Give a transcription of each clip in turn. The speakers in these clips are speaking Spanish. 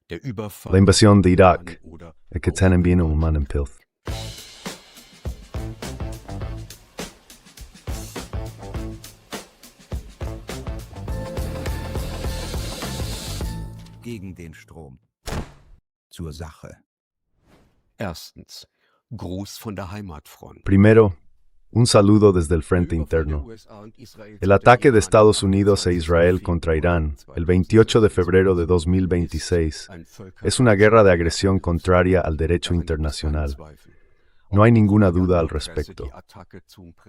La invasión de Irak, que tienen bien un man en pilth. Gegen den Strom. Zur Sache. Erstens. Gruß von der Heimatfront. Primero, un saludo desde el frente interno. El ataque de Estados Unidos e Israel contra Irán, el 28 de febrero de 2026, es una guerra de agresión contraria al derecho internacional. No hay ninguna duda al respecto.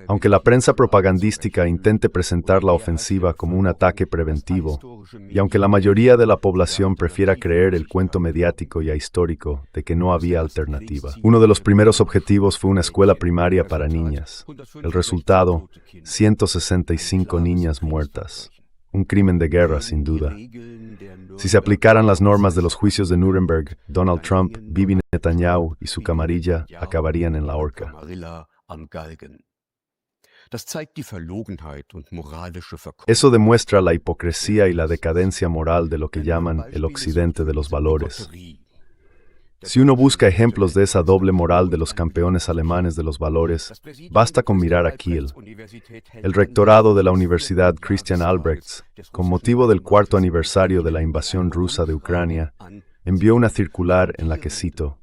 Aunque la prensa propagandística intente presentar la ofensiva como un ataque preventivo, y aunque la mayoría de la población prefiera creer el cuento mediático y ahistórico de que no había alternativa, uno de los primeros objetivos fue una escuela primaria para niñas. El resultado, 165 niñas muertas. Un crimen de guerra, sin duda. Si se aplicaran las normas de los juicios de Nuremberg, Donald Trump, Bibi Netanyahu y su camarilla acabarían en la horca. Eso demuestra la hipocresía y la decadencia moral de lo que llaman el occidente de los valores. Si uno busca ejemplos de esa doble moral de los campeones alemanes de los valores, basta con mirar a Kiel. El rectorado de la Universidad Christian Albrechts, con motivo del 4º aniversario de la invasión rusa de Ucrania, envió una circular en la que cito: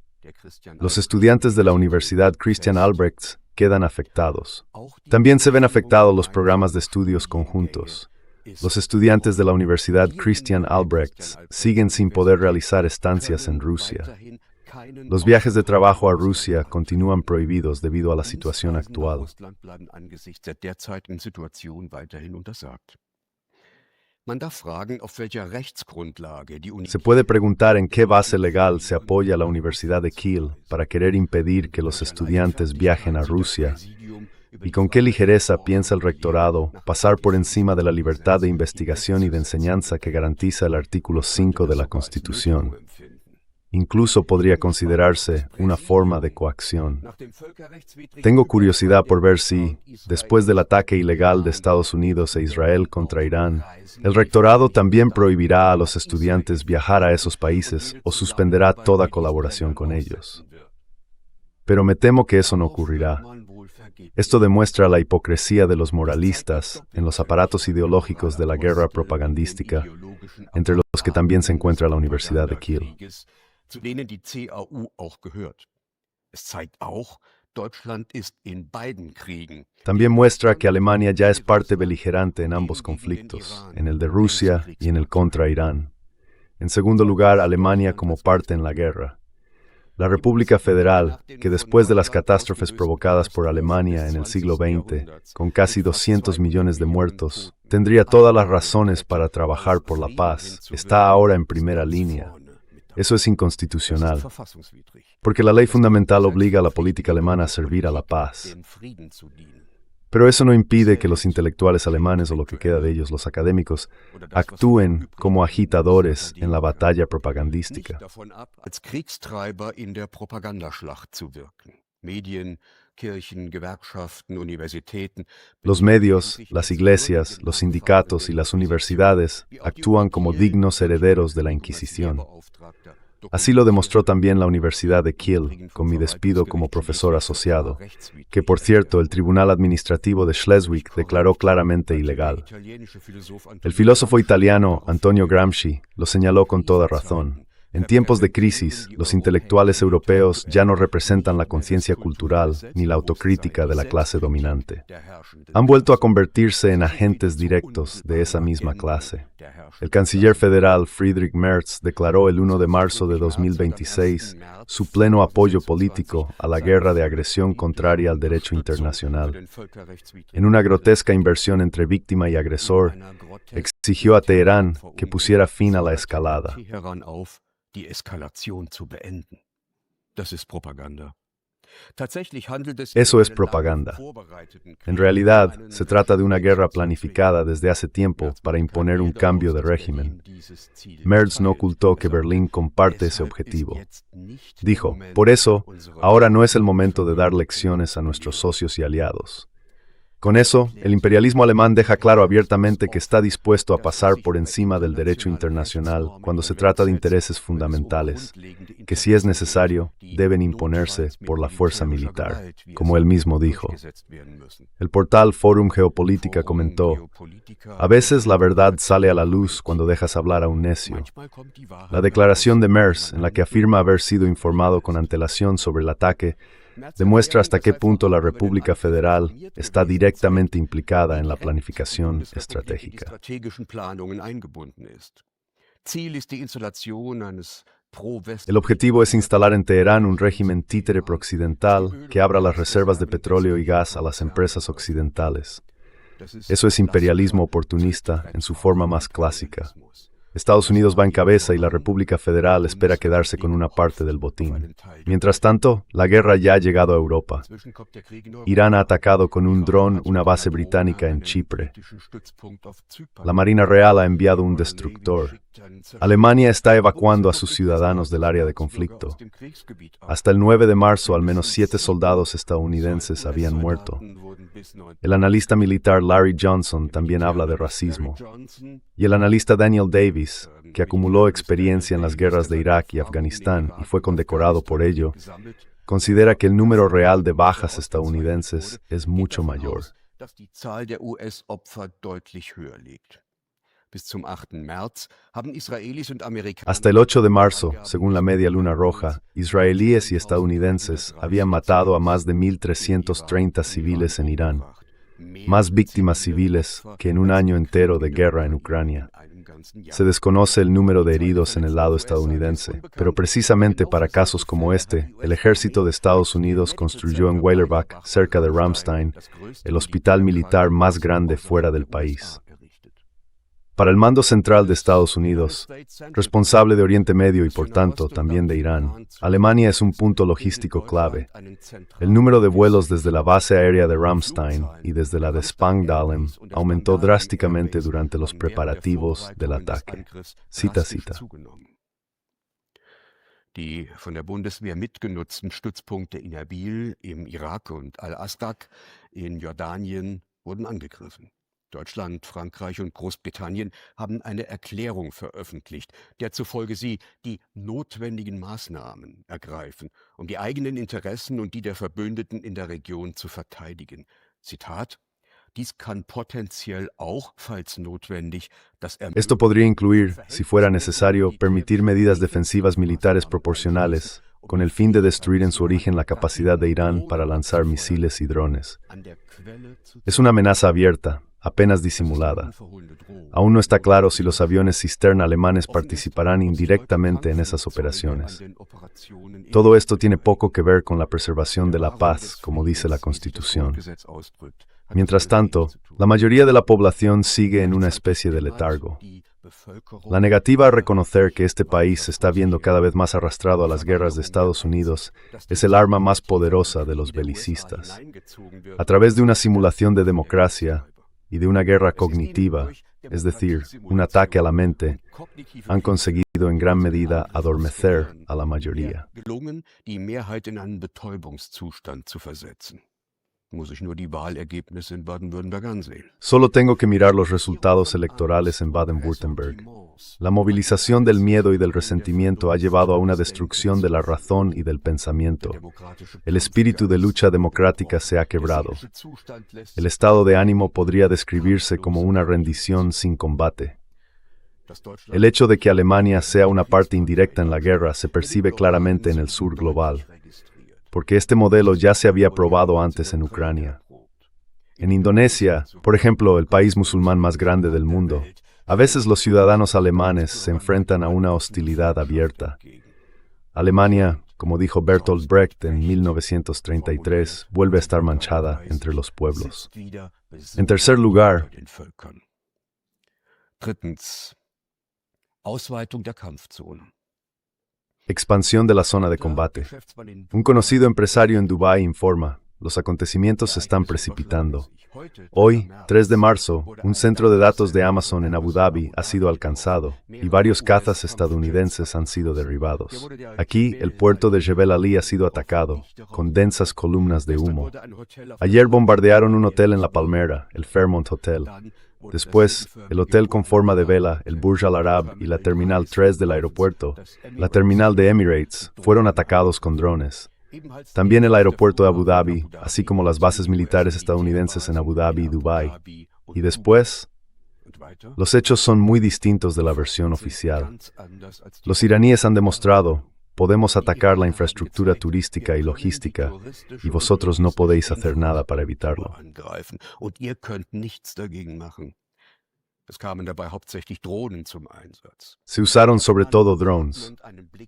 "Los estudiantes de la Universidad Christian Albrechts quedan afectados. También se ven afectados los programas de estudios conjuntos. Los estudiantes de la Universidad Christian Albrechts siguen sin poder realizar estancias en Rusia. Los viajes de trabajo a Rusia continúan prohibidos debido a la situación actual". Se puede preguntar en qué base legal se apoya la Universidad de Kiel para querer impedir que los estudiantes viajen a Rusia, y con qué ligereza piensa el rectorado pasar por encima de la libertad de investigación y de enseñanza que garantiza el artículo 5 de la Constitución. Incluso podría considerarse una forma de coacción. Tengo curiosidad por ver si, después del ataque ilegal de Estados Unidos e Israel contra Irán, el rectorado también prohibirá a los estudiantes viajar a esos países o suspenderá toda colaboración con ellos. Pero me temo que eso no ocurrirá. Esto demuestra la hipocresía de los moralistas en los aparatos ideológicos de la guerra propagandística, entre los que también se encuentra la Universidad de Kiel. Zu denen die CAU auch gehört. Es zeigt auch, Deutschland ist in beiden Kriegen. También muestra que Alemania ya es parte beligerante en ambos conflictos, en el de Rusia y en el contra Irán. En segundo lugar, Alemania como parte en la guerra. La República Federal, que después de las catástrofes provocadas por Alemania en el siglo XX, con casi 200 millones de muertos, tendría todas las razones para trabajar por la paz, está ahora en primera línea. Eso es inconstitucional, porque la ley fundamental obliga a la política alemana a servir a la paz. Pero eso no impide que los intelectuales alemanes, o lo que queda de ellos, los académicos, actúen como agitadores en la batalla propagandística. Los medios, las iglesias, los sindicatos y las universidades actúan como dignos herederos de la Inquisición. Así lo demostró también la Universidad de Kiel, con mi despido como profesor asociado, que por cierto el Tribunal Administrativo de Schleswig declaró claramente ilegal. El filósofo italiano Antonio Gramsci lo señaló con toda razón. En tiempos de crisis, los intelectuales europeos ya no representan la conciencia cultural ni la autocrítica de la clase dominante. Han vuelto a convertirse en agentes directos de esa misma clase. El canciller federal Friedrich Merz declaró el 1 de marzo de 2026 su pleno apoyo político a la guerra de agresión contraria al derecho internacional. En una grotesca inversión entre víctima y agresor, exigió a Teherán que pusiera fin a la escalada. Die Eskalation zu beenden. Das ist Propaganda. Eso es propaganda. En realidad, se trata de una guerra planificada desde hace tiempo para imponer un cambio de régimen. Merz no ocultó que Berlín comparte ese objetivo. Dijo, por eso, ahora no es el momento de dar lecciones a nuestros socios y aliados. Con eso, el imperialismo alemán deja claro abiertamente que está dispuesto a pasar por encima del derecho internacional cuando se trata de intereses fundamentales, que si es necesario, deben imponerse por la fuerza militar, como él mismo dijo. El portal Forum Geopolítica comentó: a veces la verdad sale a la luz cuando dejas hablar a un necio. La declaración de Merz, en la que afirma haber sido informado con antelación sobre el ataque, demuestra hasta qué punto la República Federal está directamente implicada en la planificación estratégica. El objetivo es instalar en Teherán un régimen títere prooccidental que abra las reservas de petróleo y gas a las empresas occidentales. Eso es imperialismo oportunista en su forma más clásica. Estados Unidos va en cabeza y la República Federal espera quedarse con una parte del botín. Mientras tanto, la guerra ya ha llegado a Europa. Irán ha atacado con un dron una base británica en Chipre. La Marina Real ha enviado un destructor. Alemania está evacuando a sus ciudadanos del área de conflicto. Hasta el 9 de marzo, al menos 7 soldados estadounidenses habían muerto. El analista militar Larry Johnson también habla de racismo. Y el analista Daniel Davis, que acumuló experiencia en las guerras de Irak y Afganistán y fue condecorado por ello, considera que el número real de bajas estadounidenses es mucho mayor. Hasta el 8 de marzo, según la Media Luna Roja, israelíes y estadounidenses habían matado a más de 1.330 civiles en Irán, más víctimas civiles que en un año entero de guerra en Ucrania. Se desconoce el número de heridos en el lado estadounidense, pero precisamente para casos como este, el ejército de Estados Unidos construyó en Weilerbach, cerca de Ramstein, el hospital militar más grande fuera del país. Para el Mando Central de Estados Unidos, responsable de Oriente Medio y por tanto también de Irán, Alemania es un punto logístico clave. El número de vuelos desde la base aérea de Ramstein y desde la de Spangdahlem aumentó drásticamente durante los preparativos del ataque. Cita. Die von der Bundeswehr mitgenutzten Stützpunkte in Erbil, im Irak und Al-Astaq in Jordanien wurden angegriffen. Deutschland, Frankreich und Großbritannien haben eine Erklärung veröffentlicht, der zufolge sie die notwendigen Maßnahmen ergreifen, um die eigenen Interessen und die der Verbündeten in der Region zu verteidigen. Zitat: Dies kann potenziell auch, falls notwendig, das Esto podría incluir, si fuera necesario, permitir medidas defensivas militares proporcionales, con el fin de destruir en su origen la capacidad de Irán para lanzar misiles y drones. Es una amenaza abierta, apenas disimulada. Aún no está claro si los aviones cisterna alemanes participarán indirectamente en esas operaciones. Todo esto tiene poco que ver con la preservación de la paz, como dice la Constitución. Mientras tanto, la mayoría de la población sigue en una especie de letargo. La negativa a reconocer que este país se está viendo cada vez más arrastrado a las guerras de Estados Unidos es el arma más poderosa de los belicistas. A través de una simulación de democracia y de una guerra cognitiva, es decir, un ataque a la mente, han conseguido en gran medida adormecer a la mayoría. Solo tengo que mirar los resultados electorales en Baden-Württemberg. La movilización del miedo y del resentimiento ha llevado a una destrucción de la razón y del pensamiento. El espíritu de lucha democrática se ha quebrado. El estado de ánimo podría describirse como una rendición sin combate. El hecho de que Alemania sea una parte indirecta en la guerra se percibe claramente en el sur global, porque este modelo ya se había probado antes en Ucrania. En Indonesia, por ejemplo, el país musulmán más grande del mundo, a veces los ciudadanos alemanes se enfrentan a una hostilidad abierta. Alemania, como dijo Bertolt Brecht en 1933, vuelve a estar manchada entre los pueblos. En tercer lugar, expansión de la zona de combate. Un conocido empresario en Dubái informa: los acontecimientos se están precipitando. Hoy, 3 de marzo, un centro de datos de Amazon en Abu Dhabi ha sido alcanzado y varios cazas estadounidenses han sido derribados. Aquí, el puerto de Jebel Ali ha sido atacado, con densas columnas de humo. Ayer bombardearon un hotel en La Palmera, el Fairmont Hotel. Después, el hotel con forma de vela, el Burj Al Arab y la Terminal 3 del aeropuerto, la terminal de Emirates, fueron atacados con drones. También el aeropuerto de Abu Dhabi, así como las bases militares estadounidenses en Abu Dhabi y Dubái. Y después, los hechos son muy distintos de la versión oficial. Los iraníes han demostrado, podemos atacar la infraestructura turística y logística, y vosotros no podéis hacer nada para evitarlo. Se usaron sobre todo drones.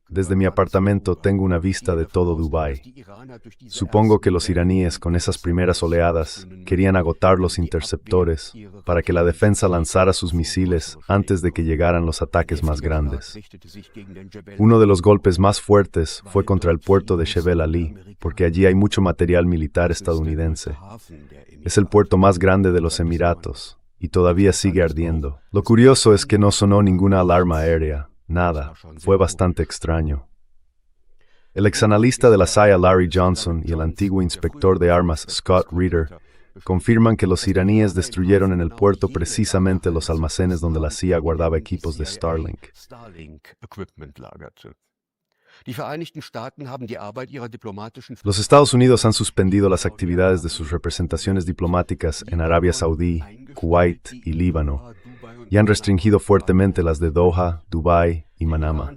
Desde mi apartamento tengo una vista de todo Dubái. Supongo que los iraníes, con esas primeras oleadas, querían agotar los interceptores para que la defensa lanzara sus misiles antes de que llegaran los ataques más grandes. Uno de los golpes más fuertes fue contra el puerto de Jebel Ali, porque allí hay mucho material militar estadounidense. Es el puerto más grande de los Emiratos y todavía sigue ardiendo. Lo curioso es que no sonó ninguna alarma aérea, nada. Fue bastante extraño. El exanalista de la CIA Larry Johnson y el antiguo inspector de armas Scott Reeder confirman que los iraníes destruyeron en el puerto precisamente los almacenes donde la CIA guardaba equipos de Starlink. Los Estados Unidos han suspendido las actividades de sus representaciones diplomáticas en Arabia Saudí, Kuwait y Líbano, y han restringido fuertemente las de Doha, Dubái y Manama.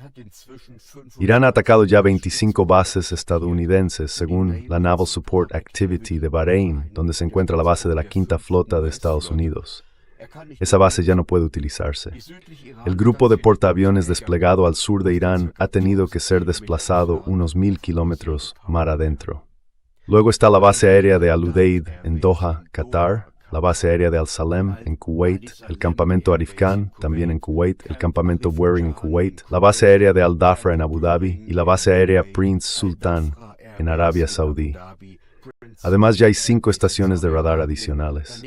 Irán ha atacado ya 25 bases estadounidenses, según la Naval Support Activity de Bahrein, donde se encuentra la base de la Quinta Flota de Estados Unidos. Esa base ya no puede utilizarse. El grupo de portaaviones desplegado al sur de Irán ha tenido que ser desplazado unos 1000 kilómetros mar adentro. Luego está la base aérea de Al Udeid en Doha, Qatar, la base aérea de Al Salem en Kuwait, el campamento Arif Khan, también en Kuwait, el campamento Buehring en Kuwait, la base aérea de Al Dhafra en Abu Dhabi y la base aérea Prince Sultan en Arabia Saudí. Además, ya hay 5 estaciones de radar adicionales.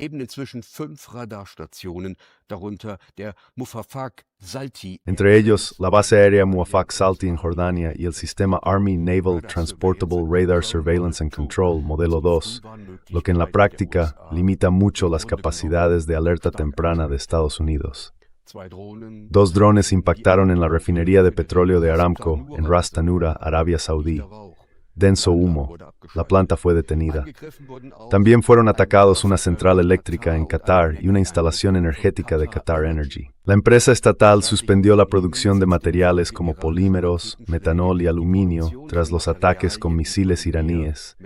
Entre ellos, la base aérea Muwafaq Salti en Jordania y el sistema Army Naval Transportable Radar Surveillance and Control modelo 2, lo que en la práctica limita mucho las capacidades de alerta temprana de Estados Unidos. 2 drones impactaron en la refinería de petróleo de Aramco en Ras Tanura, Arabia Saudí. Denso humo. La planta fue detenida. También fueron atacados una central eléctrica en Qatar y una instalación energética de Qatar Energy. La empresa estatal suspendió la producción de materiales como polímeros, metanol y aluminio tras los ataques con misiles iraníes,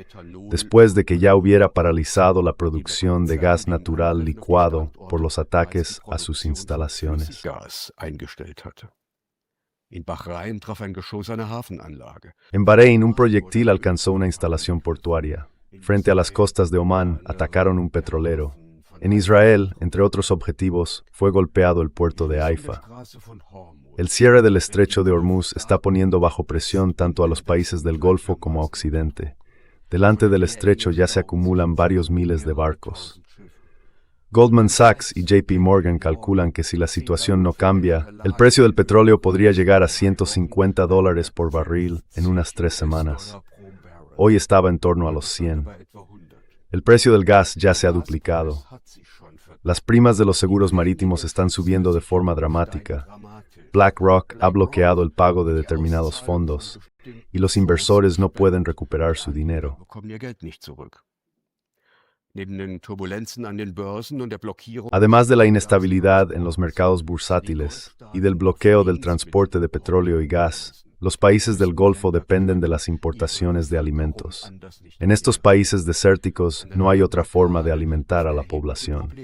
después de que ya hubiera paralizado la producción de gas natural licuado por los ataques a sus instalaciones. En Bahrein, un proyectil alcanzó una instalación portuaria. Frente a las costas de Omán, atacaron un petrolero. En Israel, entre otros objetivos, fue golpeado el puerto de Haifa. El cierre del estrecho de Hormuz está poniendo bajo presión tanto a los países del Golfo como a Occidente. Delante del estrecho ya se acumulan varios miles de barcos. Goldman Sachs y JP Morgan calculan que si la situación no cambia, el precio del petróleo podría llegar a $150 por barril en unas 3 semanas. Hoy estaba en torno a los 100. El precio del gas ya se ha duplicado. Las primas de los seguros marítimos están subiendo de forma dramática. BlackRock ha bloqueado el pago de determinados fondos y los inversores no pueden recuperar su dinero. Además de la inestabilidad en los mercados bursátiles y del bloqueo del transporte de petróleo y gas, los países del Golfo dependen de las importaciones de alimentos. En estos países desérticos no hay otra forma de alimentar a la población.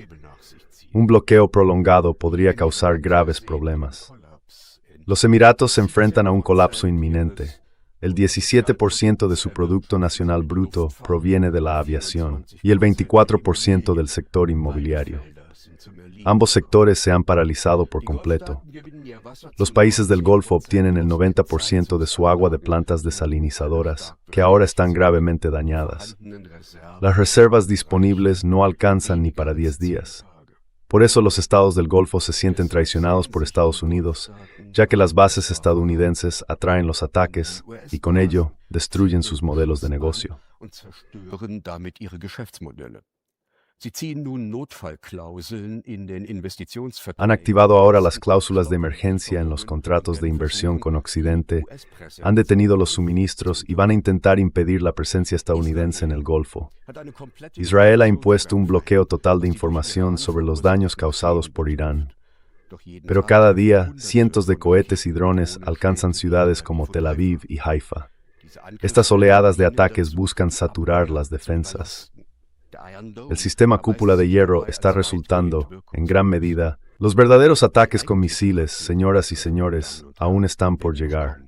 Un bloqueo prolongado podría causar graves problemas. Los Emiratos se enfrentan a un colapso inminente. El 17% de su Producto Nacional Bruto proviene de la aviación y el 24% del sector inmobiliario. Ambos sectores se han paralizado por completo. Los países del Golfo obtienen el 90% de su agua de plantas desalinizadoras, que ahora están gravemente dañadas. Las reservas disponibles no alcanzan ni para 10 días. Por eso los estados del Golfo se sienten traicionados por Estados Unidos, ya que las bases estadounidenses atraen los ataques y con ello destruyen sus modelos de negocio. Han activado ahora las cláusulas de emergencia en los contratos de inversión con Occidente, han detenido los suministros y van a intentar impedir la presencia estadounidense en el Golfo. Israel ha impuesto un bloqueo total de información sobre los daños causados por Irán. Pero cada día, cientos de cohetes y drones alcanzan ciudades como Tel Aviv y Haifa. Estas oleadas de ataques buscan saturar las defensas. El sistema cúpula de hierro está resultando, en gran medida, los verdaderos ataques con misiles, señoras y señores, aún están por llegar.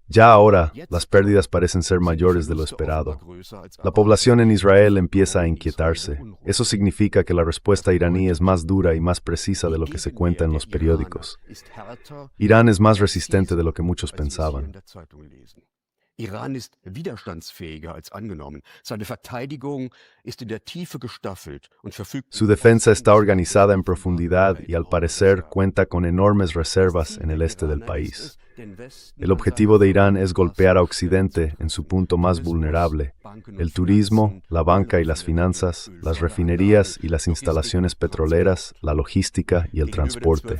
Ya ahora, las pérdidas parecen ser mayores de lo esperado. La población en Israel empieza a inquietarse. Eso significa que la respuesta iraní es más dura y más precisa de lo que se cuenta en los periódicos. Irán es más resistente de lo que muchos pensaban. Iran ist widerstandsfähiger als angenommen. Seine Verteidigung ist in der Tiefe gestaffelt und verfügt. Su defensa está organizada en profundidad y al parecer cuenta con enormes reservas en el este del país. El objetivo de Irán es golpear a Occidente en su punto más vulnerable: el turismo, la banca y las finanzas, las refinerías y las instalaciones petroleras, la logística y el transporte.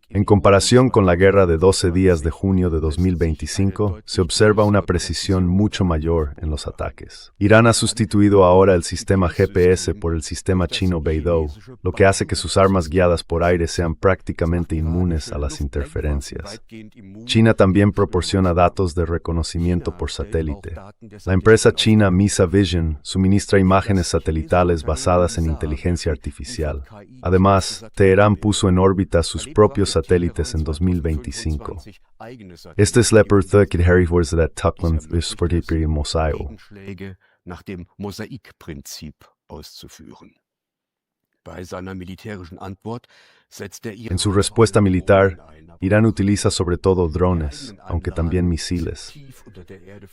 En comparación con la guerra de 12 días de junio de 2025, se observa una precisión mucho mayor en los ataques. Irán ha sustituido ahora el sistema GPS por el sistema chino Beidou, lo que hace que sus armas guiadas por aire sean prácticamente inmunes a las interferencias. China también proporciona datos de reconocimiento por satélite. La empresa china Misa Vision suministra imágenes satelitales basadas en inteligencia artificial. Además, Teherán puso en órbita sus propios satélites en 2025. Este es Leopard 3 der Tuckland für Mosaico. Nach dem Mosaikprinzip auszuführen. En su respuesta militar, Irán utiliza sobre todo drones, aunque también misiles.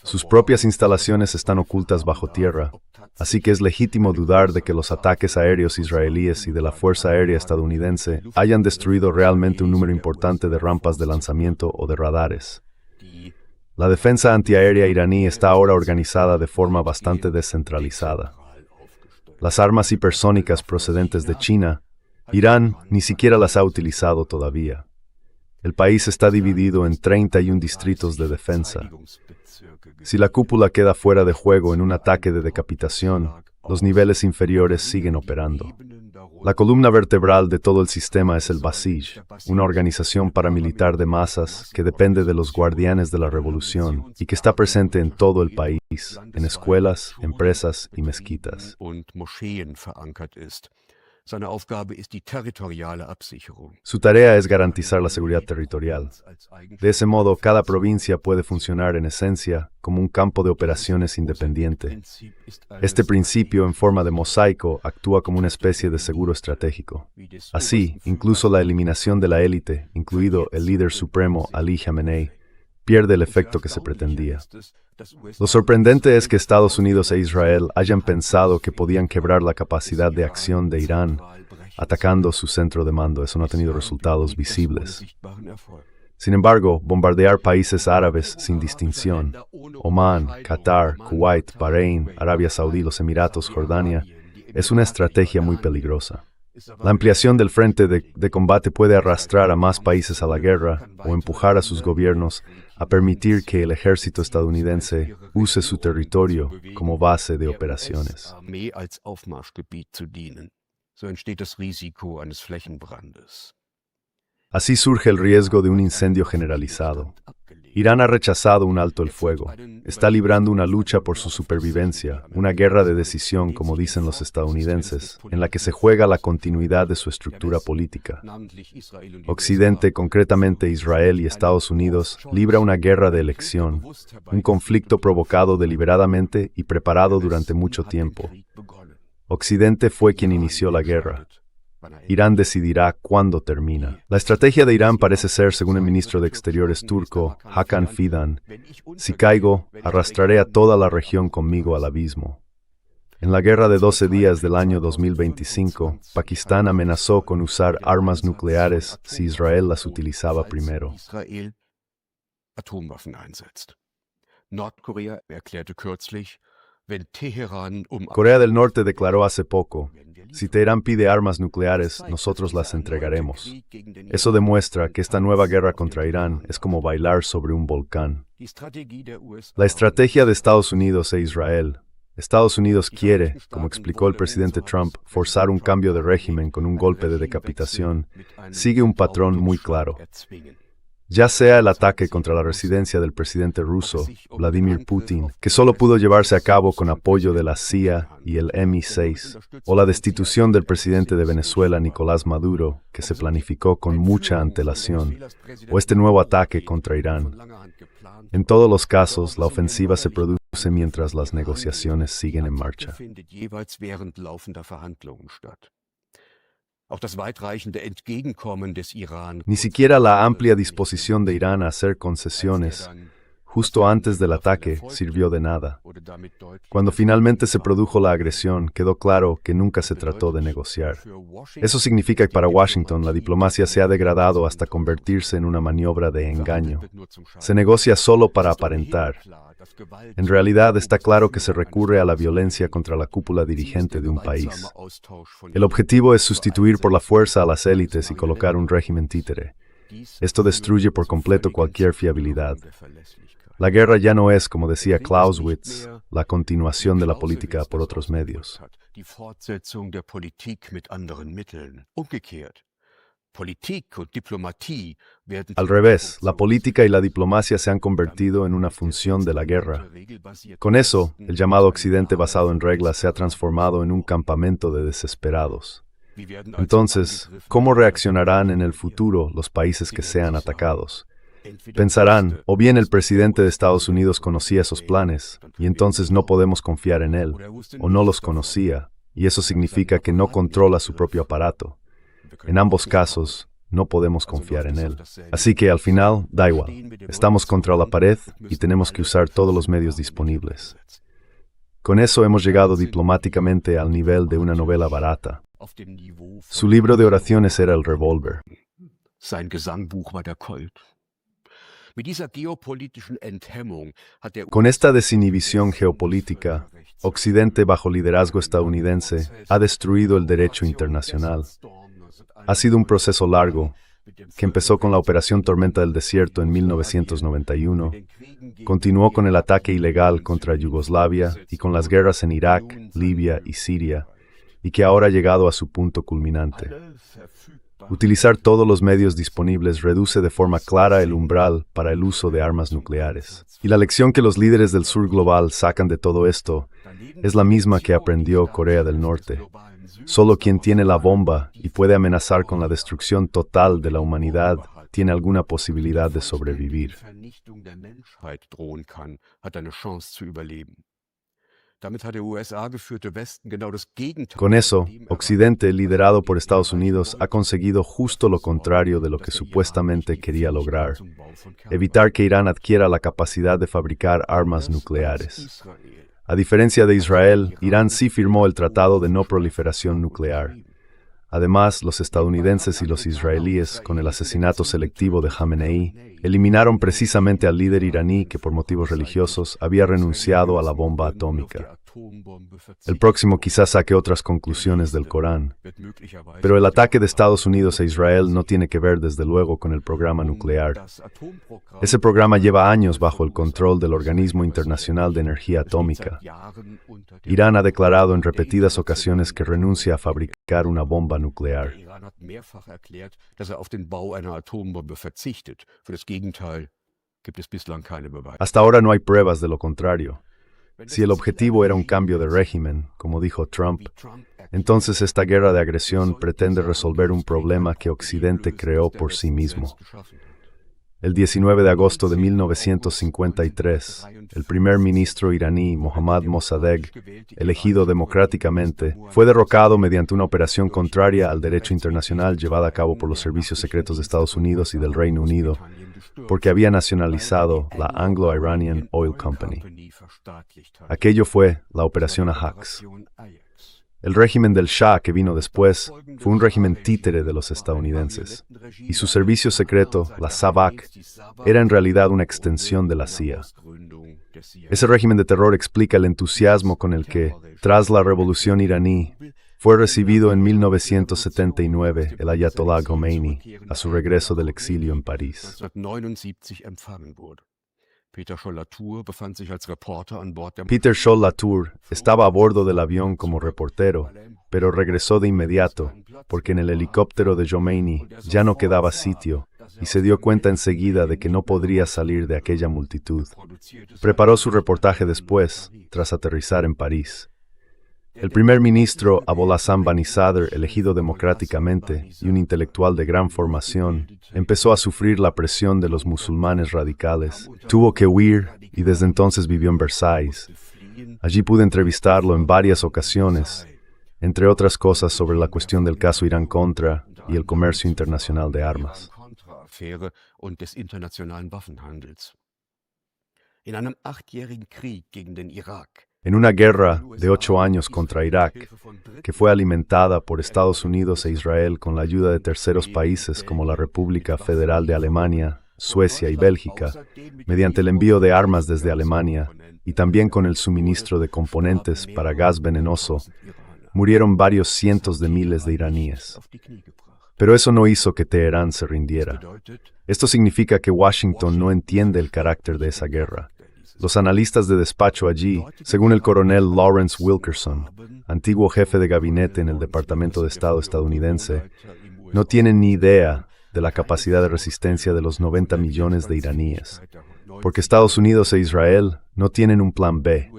Sus propias instalaciones están ocultas bajo tierra, así que es legítimo dudar de que los ataques aéreos israelíes y de la Fuerza Aérea estadounidense hayan destruido realmente un número importante de rampas de lanzamiento o de radares. La defensa antiaérea iraní está ahora organizada de forma bastante descentralizada. Las armas hipersónicas procedentes de China, Irán ni siquiera las ha utilizado todavía. El país está dividido en 31 distritos de defensa. Si la cúpula queda fuera de juego en un ataque de decapitación, los niveles inferiores siguen operando. La columna vertebral de todo el sistema es el Basij, una organización paramilitar de masas que depende de los guardianes de la revolución y que está presente en todo el país, en escuelas, empresas y mezquitas. Su tarea es garantizar la seguridad territorial. De ese modo, cada provincia puede funcionar en esencia como un campo de operaciones independiente. Este principio, en forma de mosaico, actúa como una especie de seguro estratégico. Así, incluso la eliminación de la élite, incluido el líder supremo Ali Khamenei, pierde el efecto que se pretendía. Lo sorprendente es que Estados Unidos e Israel hayan pensado que podían quebrar la capacidad de acción de Irán atacando su centro de mando. Eso no ha tenido resultados visibles. Sin embargo, bombardear países árabes sin distinción, Omán, Qatar, Kuwait, Bahrein, Arabia Saudí, los Emiratos, Jordania, es una estrategia muy peligrosa. La ampliación del frente de combate puede arrastrar a más países a la guerra o empujar a sus gobiernos a permitir que el ejército estadounidense use su territorio como base de operaciones. Así surge el riesgo de un incendio generalizado. Irán ha rechazado un alto el fuego. Está librando una lucha por su supervivencia, una guerra de decisión, como dicen los estadounidenses, en la que se juega la continuidad de su estructura política. Occidente, concretamente Israel y Estados Unidos, libra una guerra de elección, un conflicto provocado deliberadamente y preparado durante mucho tiempo. Occidente fue quien inició la guerra. Irán decidirá cuándo termina. La estrategia de Irán parece ser, según el ministro de Exteriores turco, Hakan Fidan, si caigo, arrastraré a toda la región conmigo al abismo. En la guerra de 12 días del año 2025, Pakistán amenazó con usar armas nucleares si Israel las utilizaba primero. Corea del Norte declaró hace poco, si Teherán pide armas nucleares, nosotros las entregaremos. Eso demuestra que esta nueva guerra contra Irán es como bailar sobre un volcán. La estrategia de Estados Unidos e Israel. Estados Unidos quiere, como explicó el presidente Trump, forzar un cambio de régimen con un golpe de decapitación, sigue un patrón muy claro. Ya sea el ataque contra la residencia del presidente ruso, Vladimir Putin, que solo pudo llevarse a cabo con apoyo de la CIA y el MI6, o la destitución del presidente de Venezuela, Nicolás Maduro, que se planificó con mucha antelación, o este nuevo ataque contra Irán. En todos los casos, la ofensiva se produce mientras las negociaciones siguen en marcha. Ni siquiera la amplia disposición de Irán a hacer concesiones justo antes del ataque sirvió de nada. Cuando finalmente se produjo la agresión, quedó claro que nunca se trató de negociar. Eso significa que para Washington la diplomacia se ha degradado hasta convertirse en una maniobra de engaño. Se negocia solo para aparentar. En realidad está claro que se recurre a la violencia contra la cúpula dirigente de un país. El objetivo es sustituir por la fuerza a las élites y colocar un régimen títere. Esto destruye por completo cualquier fiabilidad. La guerra ya no es, como decía Clausewitz, la continuación de la política por otros medios. Al revés, la política y la diplomacia se han convertido en una función de la guerra. Con eso, el llamado Occidente basado en reglas se ha transformado en un campamento de desesperados. Entonces, ¿cómo reaccionarán en el futuro los países que sean atacados? Pensarán, o bien el presidente de Estados Unidos conocía esos planes, y entonces no podemos confiar en él, o no los conocía, y eso significa que no controla su propio aparato. En ambos casos, no podemos confiar en él. Así que al final, da igual. Estamos contra la pared y tenemos que usar todos los medios disponibles. Con eso hemos llegado diplomáticamente al nivel de una novela barata. Su libro de oraciones era el revólver. Con esta desinhibición geopolítica, Occidente bajo liderazgo estadounidense ha destruido el derecho internacional. Ha sido un proceso largo, que empezó con la Operación Tormenta del Desierto en 1991, continuó con el ataque ilegal contra Yugoslavia y con las guerras en Irak, Libia y Siria, y que ahora ha llegado a su punto culminante. Utilizar todos los medios disponibles reduce de forma clara el umbral para el uso de armas nucleares. Y la lección que los líderes del sur global sacan de todo esto es la misma que aprendió Corea del Norte. Solo quien tiene la bomba y puede amenazar con la destrucción total de la humanidad tiene alguna posibilidad de sobrevivir. Con eso, Occidente, liderado por Estados Unidos, ha conseguido justo lo contrario de lo que supuestamente quería lograr: evitar que Irán adquiera la capacidad de fabricar armas nucleares. A diferencia de Israel, Irán sí firmó el Tratado de No Proliferación Nuclear. Además, los estadounidenses y los israelíes, con el asesinato selectivo de Jamenei, eliminaron precisamente al líder iraní que por motivos religiosos había renunciado a la bomba atómica. El próximo quizás saque otras conclusiones del Corán. Pero el ataque de Estados Unidos a Israel no tiene que ver desde luego con el programa nuclear. Ese programa lleva años bajo el control del Organismo Internacional de Energía Atómica. Irán ha declarado en repetidas ocasiones que renuncia a fabricar una bomba nuclear. Hasta ahora no hay pruebas de lo contrario. Si el objetivo era un cambio de régimen, como dijo Trump, entonces esta guerra de agresión pretende resolver un problema que Occidente creó por sí mismo. El 19 de agosto de 1953, el primer ministro iraní Mohammad Mossadegh, elegido democráticamente, fue derrocado mediante una operación contraria al derecho internacional llevada a cabo por los servicios secretos de Estados Unidos y del Reino Unido, porque había nacionalizado la Anglo-Iranian Oil Company. Aquello fue la Operación Ajax. El régimen del Shah que vino después fue un régimen títere de los estadounidenses, y su servicio secreto, la SAVAK, era en realidad una extensión de la CIA. Ese régimen de terror explica el entusiasmo con el que, tras la revolución iraní, fue recibido en 1979 el Ayatollah Khomeini a su regreso del exilio en París. Peter Scholl-Latour estaba a bordo del avión como reportero, pero regresó de inmediato, porque en el helicóptero de Khomeini ya no quedaba sitio, y se dio cuenta enseguida de que no podría salir de aquella multitud. Preparó su reportaje después, tras aterrizar en París. El primer ministro Abolhassan Bani Sadr, elegido democráticamente y un intelectual de gran formación, empezó a sufrir la presión de los musulmanes radicales. Tuvo que huir y desde entonces vivió en Versalles. Allí pude entrevistarlo en varias ocasiones, entre otras cosas sobre la cuestión del caso Irán-Contra y el comercio internacional de armas. En una guerra de 8 años contra Irak, que fue alimentada por Estados Unidos e Israel con la ayuda de terceros países como la República Federal de Alemania, Suecia y Bélgica, mediante el envío de armas desde Alemania y también con el suministro de componentes para gas venenoso, murieron varios cientos de miles de iraníes. Pero eso no hizo que Teherán se rindiera. Esto significa que Washington no entiende el carácter de esa guerra. Los analistas de despacho allí, según el coronel Lawrence Wilkerson, antiguo jefe de gabinete en el Departamento de Estado estadounidense, no tienen ni idea de la capacidad de resistencia de los 90 millones de iraníes, porque Estados Unidos e Israel no tienen un plan B.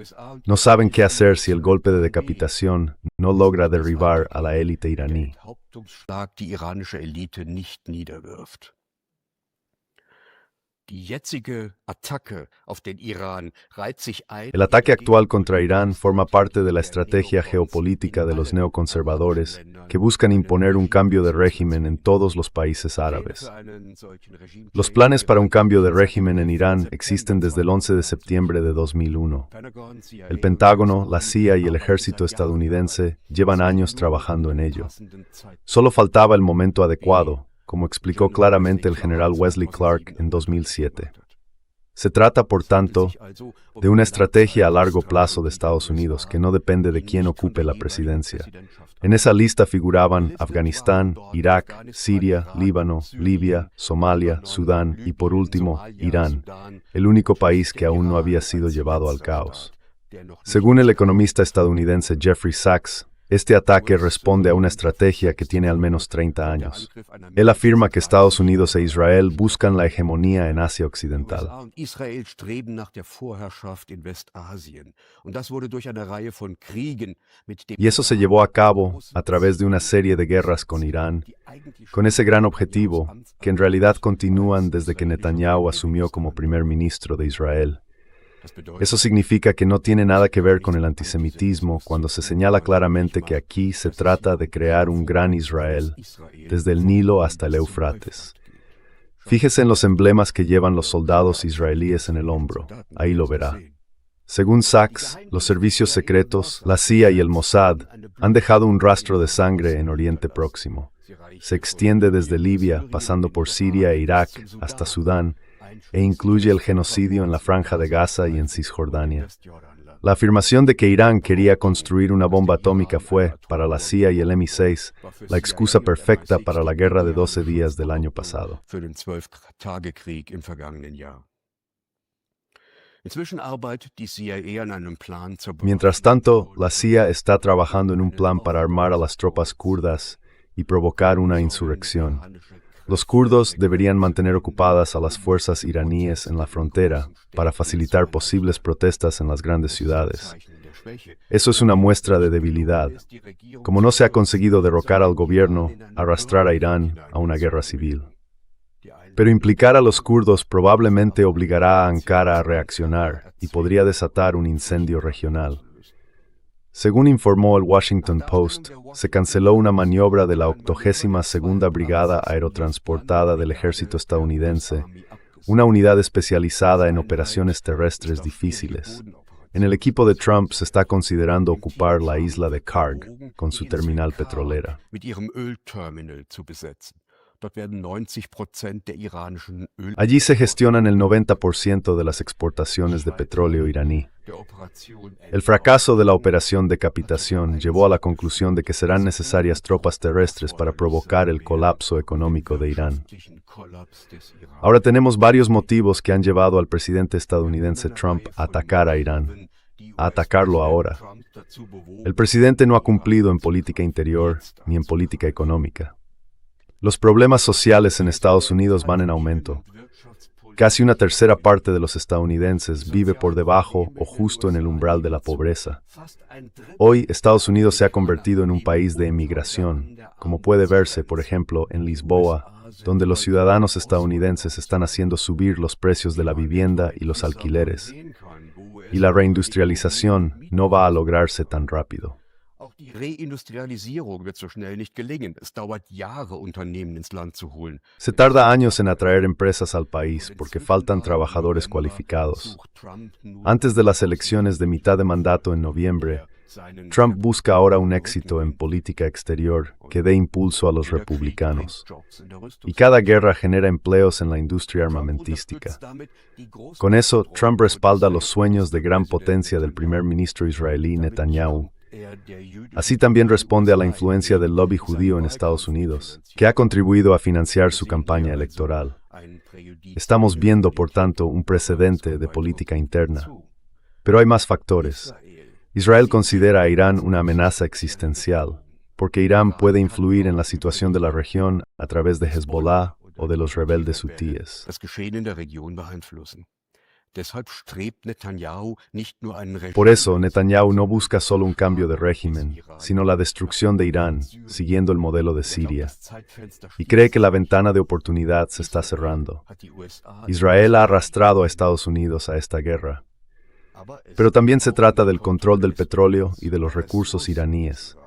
No saben qué hacer si el golpe de decapitación no logra derribar a la élite iraní. El ataque actual contra Irán forma parte de la estrategia geopolítica de los neoconservadores que buscan imponer un cambio de régimen en todos los países árabes. Los planes para un cambio de régimen en Irán existen desde el 11 de septiembre de 2001. El Pentágono, la CIA y el ejército estadounidense llevan años trabajando en ello. Solo faltaba el momento adecuado, como explicó claramente el general Wesley Clark en 2007. Se trata, por tanto, de una estrategia a largo plazo de Estados Unidos que no depende de quién ocupe la presidencia. En esa lista figuraban Afganistán, Irak, Siria, Líbano, Libia, Somalia, Sudán y, por último, Irán, el único país que aún no había sido llevado al caos. Según el economista estadounidense Jeffrey Sachs, este ataque responde a una estrategia que tiene al menos 30 años. Él afirma que Estados Unidos e Israel buscan la hegemonía en Asia Occidental. Y eso se llevó a cabo a través de una serie de guerras con Irán, con ese gran objetivo, que en realidad continúan desde que Netanyahu asumió como primer ministro de Israel. Eso significa que no tiene nada que ver con el antisemitismo cuando se señala claramente que aquí se trata de crear un gran Israel, desde el Nilo hasta el Éufrates. Fíjese en los emblemas que llevan los soldados israelíes en el hombro, ahí lo verá. Según Sachs, los servicios secretos, la CIA y el Mossad han dejado un rastro de sangre en Oriente Próximo. Se extiende desde Libia, pasando por Siria e Irak, hasta Sudán, e incluye el genocidio en la Franja de Gaza y en Cisjordania. La afirmación de que Irán quería construir una bomba atómica fue, para la CIA y el MI6, la excusa perfecta para la guerra de 12 días del año pasado. Mientras tanto, la CIA está trabajando en un plan para armar a las tropas kurdas y provocar una insurrección. Los kurdos deberían mantener ocupadas a las fuerzas iraníes en la frontera para facilitar posibles protestas en las grandes ciudades. Eso es una muestra de debilidad. Como no se ha conseguido derrocar al gobierno, arrastrar a Irán a una guerra civil. Pero implicar a los kurdos probablemente obligará a Ankara a reaccionar y podría desatar un incendio regional. Según informó el Washington Post, se canceló una maniobra de la 82ª Brigada Aerotransportada del Ejército estadounidense, una unidad especializada en operaciones terrestres difíciles. En el equipo de Trump se está considerando ocupar la isla de Karg con su terminal petrolera. Allí se gestionan el 90% de las exportaciones de petróleo iraní. El fracaso de la operación Decapitación llevó a la conclusión de que serán necesarias tropas terrestres para provocar el colapso económico de Irán. Ahora tenemos varios motivos que han llevado al presidente estadounidense Trump a atacar a Irán, a atacarlo ahora. El presidente no ha cumplido en política interior ni en política económica. Los problemas sociales en Estados Unidos van en aumento. Casi una tercera parte de los estadounidenses vive por debajo o justo en el umbral de la pobreza. Hoy, Estados Unidos se ha convertido en un país de emigración, como puede verse, por ejemplo, en Lisboa, donde los ciudadanos estadounidenses están haciendo subir los precios de la vivienda y los alquileres. Y la reindustrialización no va a lograrse tan rápido. Auch die Reindustrialisierung wird so schnell nicht gelingen. Es dauert Jahre, Unternehmen ins Land zu holen. Se tarda años en atraer empresas al país porque faltan trabajadores cualificados. Antes de las elecciones de mitad de mandato en noviembre, Trump busca ahora un éxito en política exterior que dé impulso a los republicanos. Y cada guerra genera empleos en la industria armamentística. Con eso, Trump respalda los sueños de gran potencia del primer ministro israelí Netanyahu. Así también responde a la influencia del lobby judío en Estados Unidos, que ha contribuido a financiar su campaña electoral. Estamos viendo, por tanto, un precedente de política interna. Pero hay más factores. Israel considera a Irán una amenaza existencial, porque Irán puede influir en la situación de la región a través de Hezbollah o de los rebeldes hutíes. Por eso, Netanyahu no busca solo un cambio de régimen, sino la destrucción de Irán, siguiendo el modelo de Siria. Y cree que la ventana de oportunidad se está cerrando. Israel ha arrastrado a Estados Unidos a esta guerra. Pero también se trata del control del petróleo y de los recursos iraníes.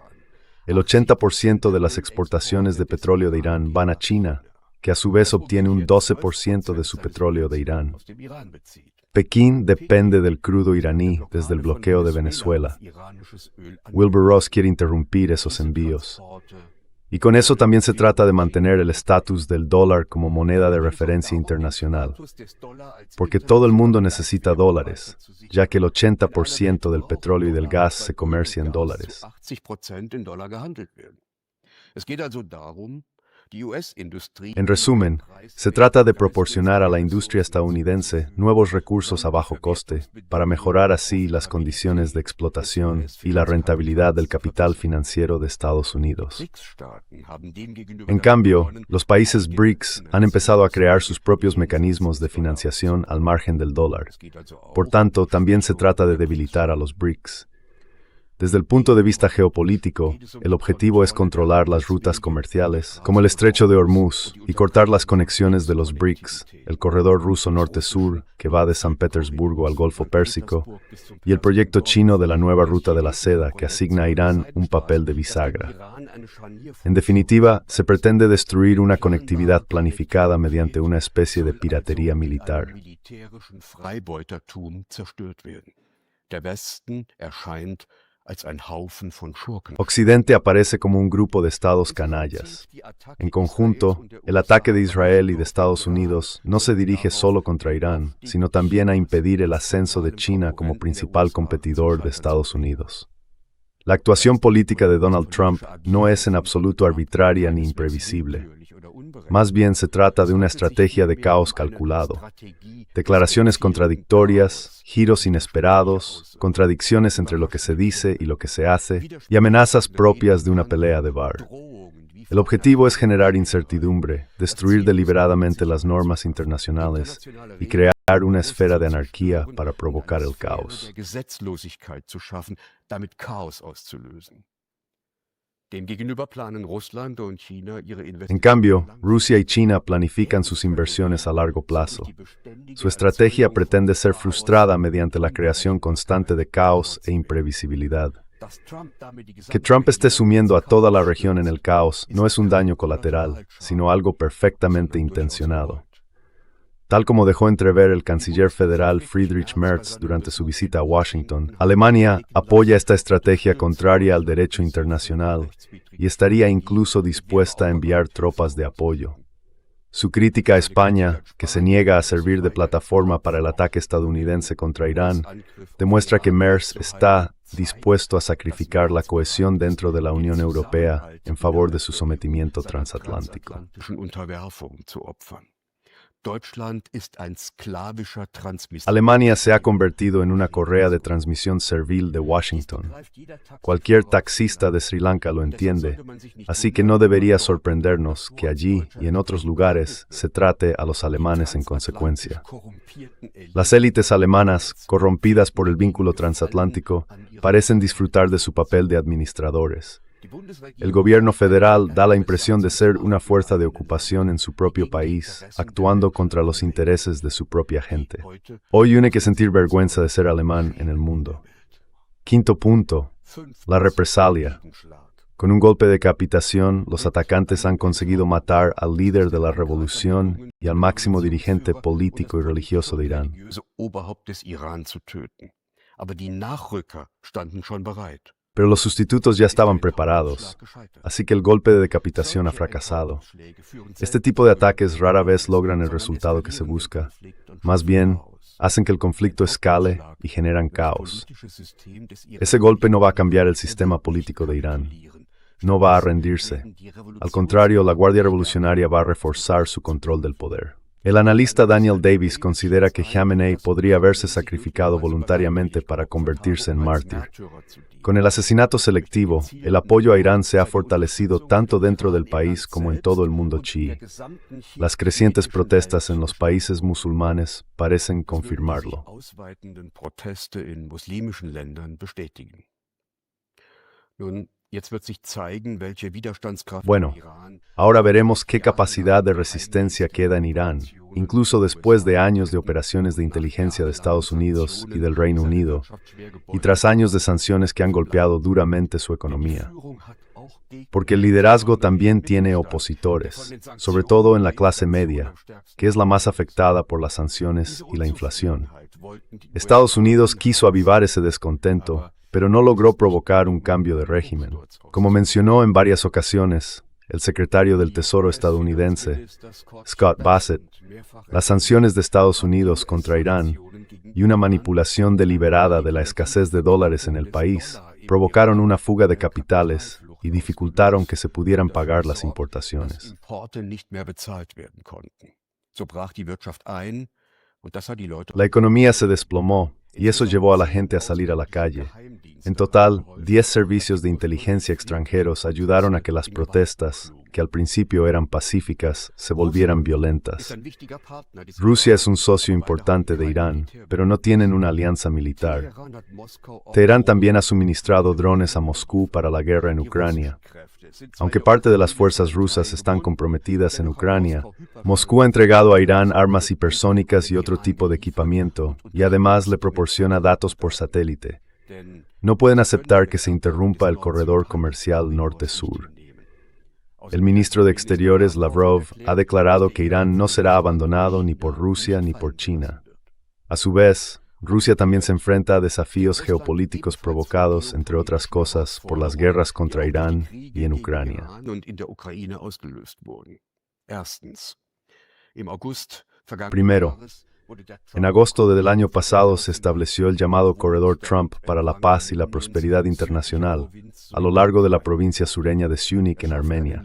El 80% de las exportaciones de petróleo de Irán van a China, que a su vez obtiene un 12% de su petróleo de Irán. Pekín depende del crudo iraní desde el bloqueo de Venezuela. Wilbur Ross quiere interrumpir esos envíos. Y con eso también se trata de mantener el estatus del dólar como moneda de referencia internacional. Porque todo el mundo necesita dólares, ya que el 80% del petróleo y del gas se comercia en dólares. En resumen, se trata de proporcionar a la industria estadounidense nuevos recursos a bajo coste para mejorar así las condiciones de explotación y la rentabilidad del capital financiero de Estados Unidos. En cambio, los países BRICS han empezado a crear sus propios mecanismos de financiación al margen del dólar. Por tanto, también se trata de debilitar a los BRICS. Desde el punto de vista geopolítico, el objetivo es controlar las rutas comerciales, como el Estrecho de Hormuz, y cortar las conexiones de los BRICS, el corredor ruso norte-sur, que va de San Petersburgo al Golfo Pérsico, y el proyecto chino de la nueva ruta de la seda, que asigna a Irán un papel de bisagra. En definitiva, se pretende destruir una conectividad planificada mediante una especie de piratería militar. Occidente aparece como un grupo de estados canallas. En conjunto, el ataque de Israel y de Estados Unidos no se dirige solo contra Irán, sino también a impedir el ascenso de China como principal competidor de Estados Unidos. La actuación política de Donald Trump no es en absoluto arbitraria ni imprevisible. Más bien se trata de una estrategia de caos calculado. Declaraciones contradictorias, giros inesperados, contradicciones entre lo que se dice y lo que se hace, y amenazas propias de una pelea de bar. El objetivo es generar incertidumbre, destruir deliberadamente las normas internacionales y crear una esfera de anarquía para provocar el caos. Demgegenüber planen Russland und China ihre En cambio, Rusia y China planifican sus inversiones a largo plazo. Su estrategia pretende ser frustrada mediante la creación constante de caos e imprevisibilidad. Que Trump esté sumiendo a toda la región en el caos no es un daño colateral, sino algo perfectamente intencionado. Tal como dejó entrever el canciller federal Friedrich Merz durante su visita a Washington, Alemania apoya esta estrategia contraria al derecho internacional y estaría incluso dispuesta a enviar tropas de apoyo. Su crítica a España, que se niega a servir de plataforma para el ataque estadounidense contra Irán, demuestra que Merz está dispuesto a sacrificar la cohesión dentro de la Unión Europea en favor de su sometimiento transatlántico. Alemania se ha convertido en una correa de transmisión servil de Washington. Cualquier taxista de Sri Lanka lo entiende, así que no debería sorprendernos que allí y en otros lugares se trate a los alemanes en consecuencia. Las élites alemanas, corrompidas por el vínculo transatlántico, parecen disfrutar de su papel de administradores. El gobierno federal da la impresión de ser una fuerza de ocupación en su propio país, actuando contra los intereses de su propia gente. Hoy uno hay que sentir vergüenza de ser alemán en el mundo. Quinto punto, la represalia. Con un golpe de decapitación, los atacantes han conseguido matar al líder de la revolución y al máximo dirigente político y religioso de Irán. Pero los sustitutos ya estaban preparados, así que el golpe de decapitación ha fracasado. Este tipo de ataques rara vez logran el resultado que se busca. Más bien, hacen que el conflicto escale y generan caos. Ese golpe no va a cambiar el sistema político de Irán. No va a rendirse. Al contrario, la Guardia Revolucionaria va a reforzar su control del poder. El analista Daniel Davis considera que Khamenei podría haberse sacrificado voluntariamente para convertirse en mártir. Con el asesinato selectivo, el apoyo a Irán se ha fortalecido tanto dentro del país como en todo el mundo chií. Las crecientes protestas en los países musulmanes parecen confirmarlo. Bueno, ahora veremos qué capacidad de resistencia queda en Irán, incluso después de años de operaciones de inteligencia de Estados Unidos y del Reino Unido, y tras años de sanciones que han golpeado duramente su economía. Porque el liderazgo también tiene opositores, sobre todo en la clase media, que es la más afectada por las sanciones y la inflación. Estados Unidos quiso avivar ese descontento, pero no logró provocar un cambio de régimen. Como mencionó en varias ocasiones el secretario del Tesoro estadounidense, Scott Bassett, las sanciones de Estados Unidos contra Irán y una manipulación deliberada de la escasez de dólares en el país provocaron una fuga de capitales y dificultaron que se pudieran pagar las importaciones. La economía se desplomó y eso llevó a la gente a salir a la calle. En total, 10 servicios de inteligencia extranjeros ayudaron a que las protestas, que al principio eran pacíficas, se volvieran violentas. Rusia es un socio importante de Irán, pero no tienen una alianza militar. Teherán también ha suministrado drones a Moscú para la guerra en Ucrania. Aunque parte de las fuerzas rusas están comprometidas en Ucrania, Moscú ha entregado a Irán armas hipersónicas y otro tipo de equipamiento, y además le proporciona datos por satélite. No pueden aceptar que se interrumpa el corredor comercial norte-sur. El ministro de Exteriores, Lavrov, ha declarado que Irán no será abandonado ni por Rusia ni por China. A su vez, Rusia también se enfrenta a desafíos geopolíticos provocados, entre otras cosas, por las guerras contra Irán y en Ucrania. Primero, en agosto del año pasado se estableció el llamado Corredor Trump para la paz y la prosperidad internacional a lo largo de la provincia sureña de Syunik en Armenia.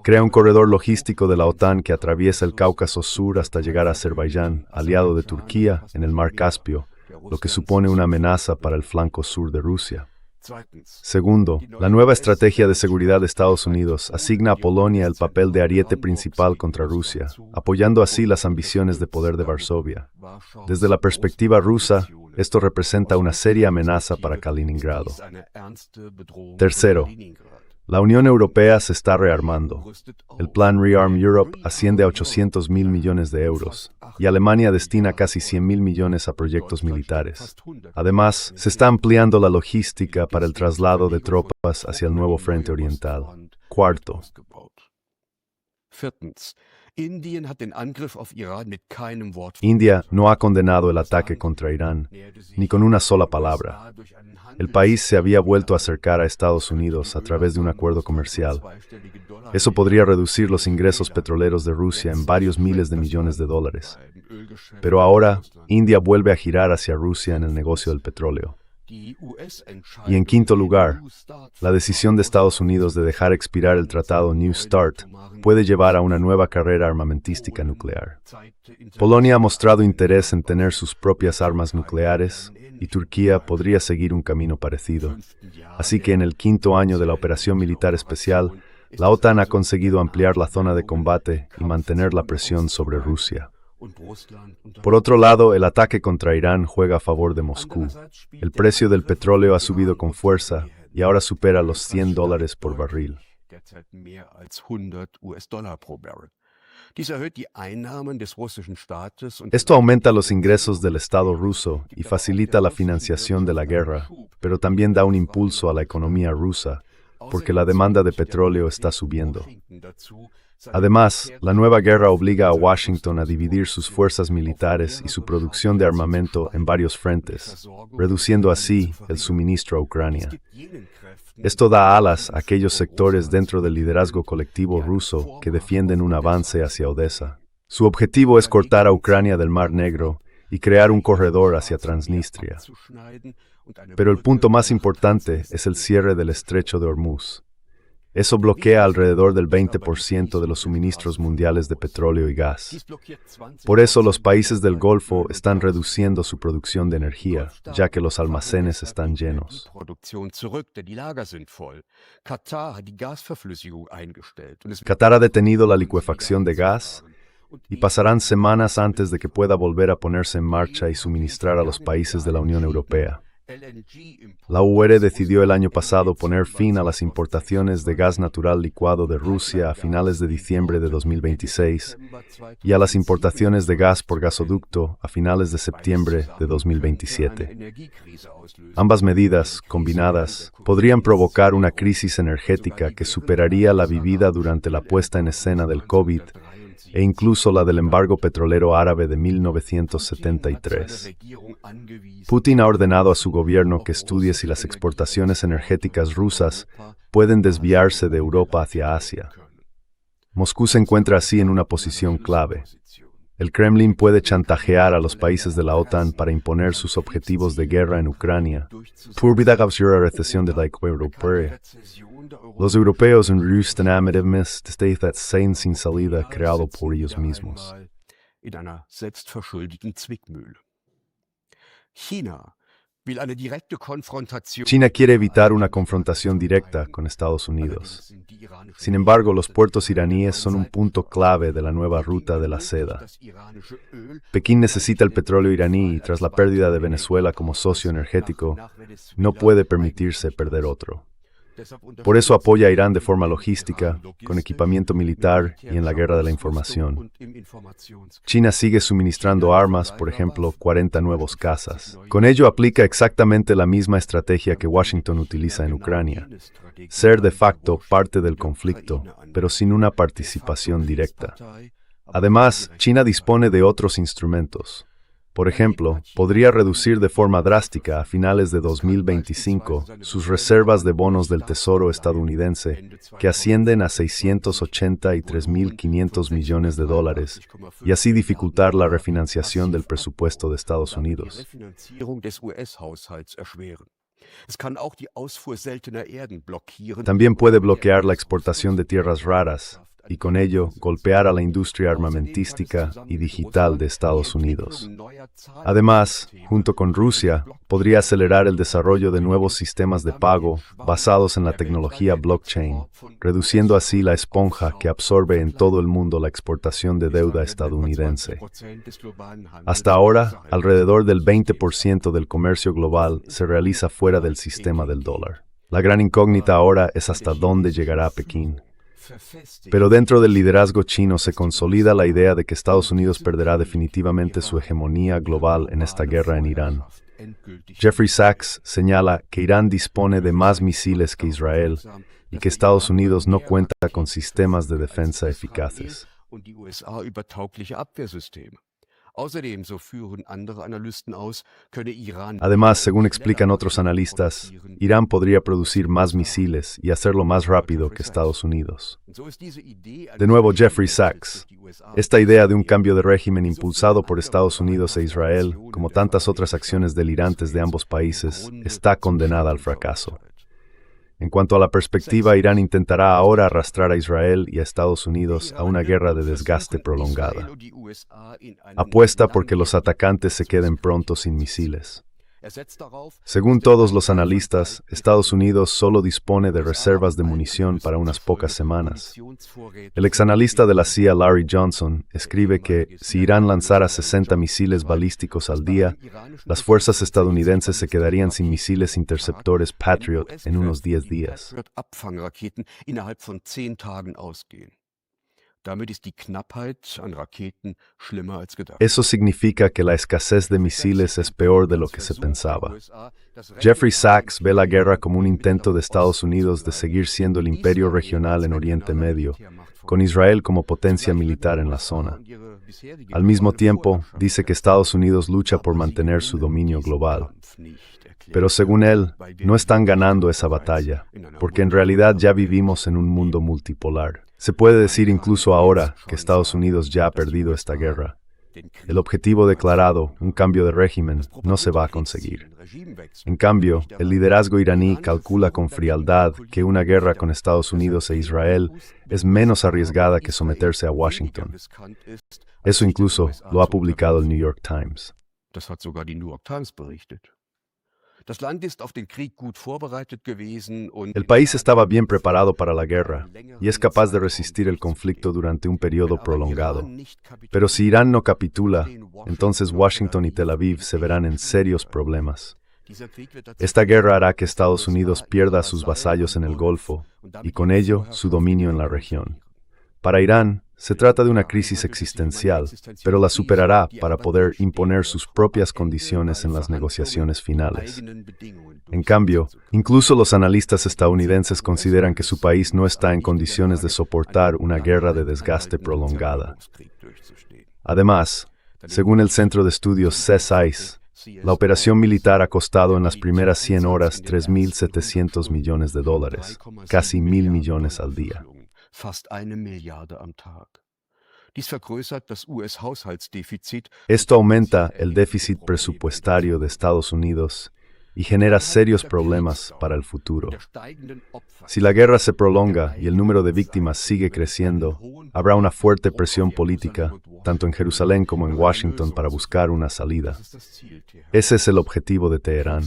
Crea un corredor logístico de la OTAN que atraviesa el Cáucaso Sur hasta llegar a Azerbaiyán, aliado de Turquía, en el Mar Caspio, lo que supone una amenaza para el flanco sur de Rusia. Segundo, la nueva estrategia de seguridad de Estados Unidos asigna a Polonia el papel de ariete principal contra Rusia, apoyando así las ambiciones de poder de Varsovia. Desde la perspectiva rusa, esto representa una seria amenaza para Kaliningrado. Tercero, La Unión Europea se está rearmando. El plan Rearm Europe asciende a 800.000 millones de euros, y Alemania destina casi 100.000 millones a proyectos militares. Además, se está ampliando la logística para el traslado de tropas hacia el nuevo frente oriental. Cuarto, India no ha condenado el ataque contra Irán, ni con una sola palabra. El país se había vuelto a acercar a Estados Unidos a través de un acuerdo comercial. Eso podría reducir los ingresos petroleros de Rusia en varios miles de millones de dólares. Pero ahora, India vuelve a girar hacia Rusia en el negocio del petróleo. Y en quinto lugar, la decisión de Estados Unidos de dejar expirar el tratado New START puede llevar a una nueva carrera armamentística nuclear. Polonia ha mostrado interés en tener sus propias armas nucleares y Turquía podría seguir un camino parecido. Así que en el quinto año de la operación militar especial, la OTAN ha conseguido ampliar la zona de combate y mantener la presión sobre Rusia. Por otro lado, el ataque contra Irán juega a favor de Moscú. El precio del petróleo ha subido con fuerza y ahora supera los $100 por barril. Esto aumenta los ingresos del Estado ruso y facilita la financiación de la guerra, pero también da un impulso a la economía rusa, porque la demanda de petróleo está subiendo. Además, la nueva guerra obliga a Washington a dividir sus fuerzas militares y su producción de armamento en varios frentes, reduciendo así el suministro a Ucrania. Esto da alas a aquellos sectores dentro del liderazgo colectivo ruso que defienden un avance hacia Odessa. Su objetivo es cortar a Ucrania del Mar Negro y crear un corredor hacia Transnistria. Pero el punto más importante es el cierre del estrecho de Hormuz. Eso bloquea alrededor del 20% de los suministros mundiales de petróleo y gas. Por eso los países del Golfo están reduciendo su producción de energía, ya que los almacenes están llenos. Qatar ha detenido la licuefacción de gas y pasarán semanas antes de que pueda volver a ponerse en marcha y suministrar a los países de la Unión Europea. La UR decidió el año pasado poner fin a las importaciones de gas natural licuado de Rusia a finales de diciembre de 2026 y a las importaciones de gas por gasoducto a finales de septiembre de 2027. Ambas medidas, combinadas, podrían provocar una crisis energética que superaría la vivida durante la puesta en escena del COVID e incluso la del embargo petrolero árabe de 1973. Putin ha ordenado a su gobierno que estudie si las exportaciones energéticas rusas pueden desviarse de Europa hacia Asia. Moscú se encuentra así en una posición clave. El Kremlin puede chantajear a los países de la OTAN para imponer sus objetivos de guerra en Ucrania. Por recesión de la Europea. Los europeos en Rusia desde sin salida creado por ellos mismos. China quiere evitar una confrontación directa con Estados Unidos. Sin embargo, los puertos iraníes son un punto clave de la nueva ruta de la seda. Pekín necesita el petróleo iraní y tras la pérdida de Venezuela como socio energético, no puede permitirse perder otro. Por eso apoya a Irán de forma logística, con equipamiento militar y en la guerra de la información. China sigue suministrando armas, por ejemplo, 40 nuevos cazas. Con ello aplica exactamente la misma estrategia que Washington utiliza en Ucrania. Ser de facto parte del conflicto, pero sin una participación directa. Además, China dispone de otros instrumentos. Por ejemplo, podría reducir de forma drástica a finales de 2025 sus reservas de bonos del Tesoro estadounidense, que ascienden a $683.500 millones, y así dificultar la refinanciación del presupuesto de Estados Unidos. También puede bloquear la exportación de tierras raras, y con ello golpear a la industria armamentística y digital de Estados Unidos. Además, junto con Rusia, podría acelerar el desarrollo de nuevos sistemas de pago basados en la tecnología blockchain, reduciendo así la esponja que absorbe en todo el mundo la exportación de deuda estadounidense. Hasta ahora, alrededor del 20% del comercio global se realiza fuera del sistema del dólar. La gran incógnita ahora es hasta dónde llegará Pekín. Pero dentro del liderazgo chino se consolida la idea de que Estados Unidos perderá definitivamente su hegemonía global en esta guerra en Irán. Jeffrey Sachs señala que Irán dispone de más misiles que Israel y que Estados Unidos no cuenta con sistemas de defensa eficaces. Además, según explican otros analistas, Irán podría producir más misiles y hacerlo más rápido que Estados Unidos. De nuevo, Jeffrey Sachs. Esta idea de un cambio de régimen impulsado por Estados Unidos e Israel, como tantas otras acciones delirantes de ambos países, está condenada al fracaso. En cuanto a la perspectiva, Irán intentará ahora arrastrar a Israel y a Estados Unidos a una guerra de desgaste prolongada. Apuesta por que los atacantes se queden pronto sin misiles. Según todos los analistas, Estados Unidos solo dispone de reservas de munición para unas pocas semanas. El exanalista de la CIA, Larry Johnson, escribe que si Irán lanzara 60 misiles balísticos al día, las fuerzas estadounidenses se quedarían sin misiles interceptores Patriot en unos 10 días. Eso significa que la escasez de misiles es peor de lo que se pensaba. Jeffrey Sachs ve la guerra como un intento de Estados Unidos de seguir siendo el imperio regional en Oriente Medio, con Israel como potencia militar en la zona. Al mismo tiempo, dice que Estados Unidos lucha por mantener su dominio global. Pero según él, no están ganando esa batalla, porque en realidad ya vivimos en un mundo multipolar. Se puede decir incluso ahora que Estados Unidos ya ha perdido esta guerra. El objetivo declarado, un cambio de régimen, no se va a conseguir. En cambio, el liderazgo iraní calcula con frialdad que una guerra con Estados Unidos e Israel es menos arriesgada que someterse a Washington. Eso incluso lo ha publicado el New York Times. El país estaba bien preparado para la guerra y es capaz de resistir el conflicto durante un periodo prolongado. Pero si Irán no capitula, entonces Washington y Tel Aviv se verán en serios problemas. Esta guerra hará que Estados Unidos pierda a sus vasallos en el Golfo y con ello su dominio en la región. Para Irán, se trata de una crisis existencial, pero la superará para poder imponer sus propias condiciones en las negociaciones finales. En cambio, incluso los analistas estadounidenses consideran que su país no está en condiciones de soportar una guerra de desgaste prolongada. Además, según el Centro de Estudios CSIS, la operación militar ha costado en las primeras 100 horas $3.700 millones, casi 1.000 millones al día. Esto aumenta el déficit presupuestario de Estados Unidos y genera serios problemas para el futuro. Si la guerra se prolonga y el número de víctimas sigue creciendo, habrá una fuerte presión política, tanto en Jerusalén como en Washington, para buscar una salida. Ese es el objetivo de Teherán.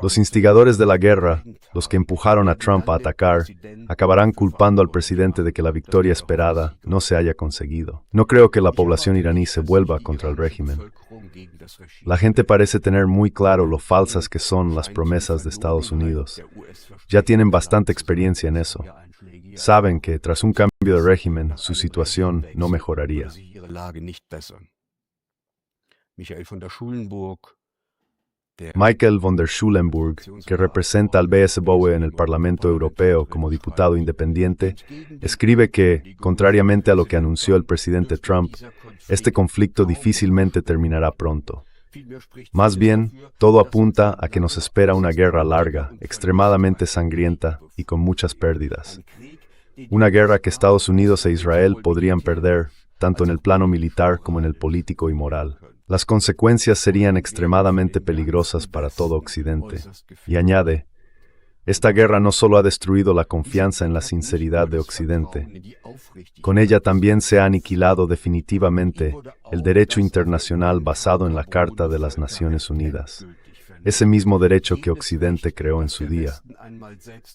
Los instigadores de la guerra, los que empujaron a Trump a atacar, acabarán culpando al presidente de que la victoria esperada no se haya conseguido. No creo que la población iraní se vuelva contra el régimen. La gente parece tener muy claro lo falsas que son las promesas de Estados Unidos. Ya tienen bastante experiencia en eso. Saben que tras un cambio de régimen, su situación no mejoraría. Michael von der Schulenburg, que representa al BSBOE en el Parlamento Europeo como diputado independiente, escribe que, contrariamente a lo que anunció el presidente Trump, este conflicto difícilmente terminará pronto. Más bien, todo apunta a que nos espera una guerra larga, extremadamente sangrienta y con muchas pérdidas. Una guerra que Estados Unidos e Israel podrían perder, tanto en el plano militar como en el político y moral. Las consecuencias serían extremadamente peligrosas para todo Occidente. Y añade, esta guerra no solo ha destruido la confianza en la sinceridad de Occidente, con ella también se ha aniquilado definitivamente el derecho internacional basado en la Carta de las Naciones Unidas, ese mismo derecho que Occidente creó en su día.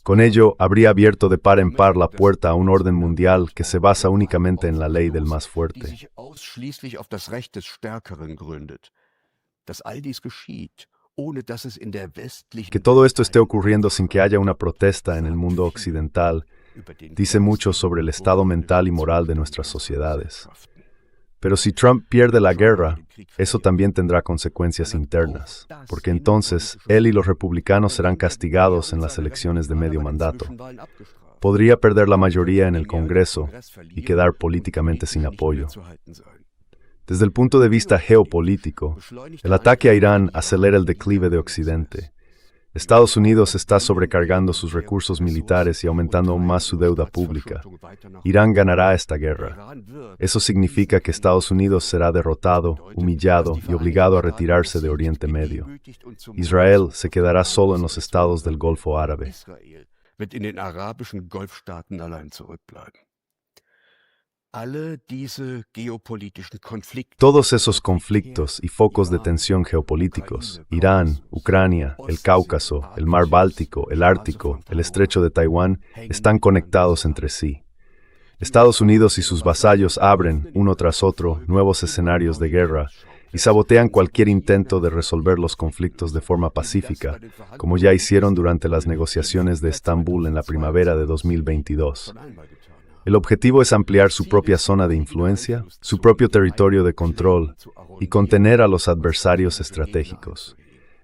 Con ello, habría abierto de par en par la puerta a un orden mundial que se basa únicamente en la ley del más fuerte. Que todo esto esté ocurriendo sin que haya una protesta en el mundo occidental dice mucho sobre el estado mental y moral de nuestras sociedades. Pero si Trump pierde la guerra, eso también tendrá consecuencias internas, porque entonces él y los republicanos serán castigados en las elecciones de medio mandato. Podría perder la mayoría en el Congreso y quedar políticamente sin apoyo. Desde el punto de vista geopolítico, el ataque a Irán acelera el declive de Occidente. Estados Unidos está sobrecargando sus recursos militares y aumentando aún más su deuda pública. Irán ganará esta guerra. Eso significa que Estados Unidos será derrotado, humillado y obligado a retirarse de Oriente Medio. Israel se quedará solo en los estados del Golfo Árabe. Todos esos conflictos y focos de tensión geopolíticos, Irán, Ucrania, el Cáucaso, el Mar Báltico, el Ártico, el Estrecho de Taiwán, están conectados entre sí. Estados Unidos y sus vasallos abren, uno tras otro, nuevos escenarios de guerra y sabotean cualquier intento de resolver los conflictos de forma pacífica, como ya hicieron durante las negociaciones de Estambul en la primavera de 2022. El objetivo es ampliar su propia zona de influencia, su propio territorio de control y contener a los adversarios estratégicos.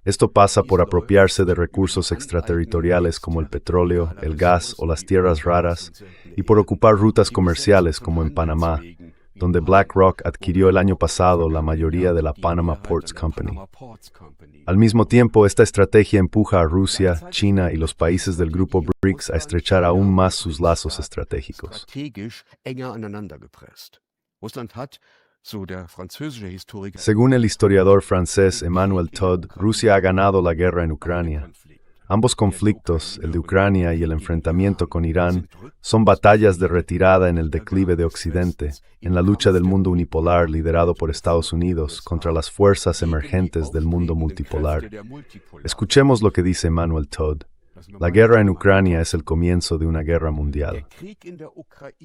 Esto pasa por apropiarse de recursos extraterritoriales como el petróleo, el gas o las tierras raras y por ocupar rutas comerciales como en Panamá, donde BlackRock adquirió el año pasado la mayoría de la Panama Ports Company. Al mismo tiempo, esta estrategia empuja a Rusia, China y los países del grupo BRICS a estrechar aún más sus lazos estratégicos. Según el historiador francés Emmanuel Todd, Rusia ha ganado la guerra en Ucrania. Ambos conflictos, el de Ucrania y el enfrentamiento con Irán, son batallas de retirada en el declive de Occidente, en la lucha del mundo unipolar liderado por Estados Unidos contra las fuerzas emergentes del mundo multipolar. Escuchemos lo que dice Emmanuel Todd. La guerra en Ucrania es el comienzo de una guerra mundial.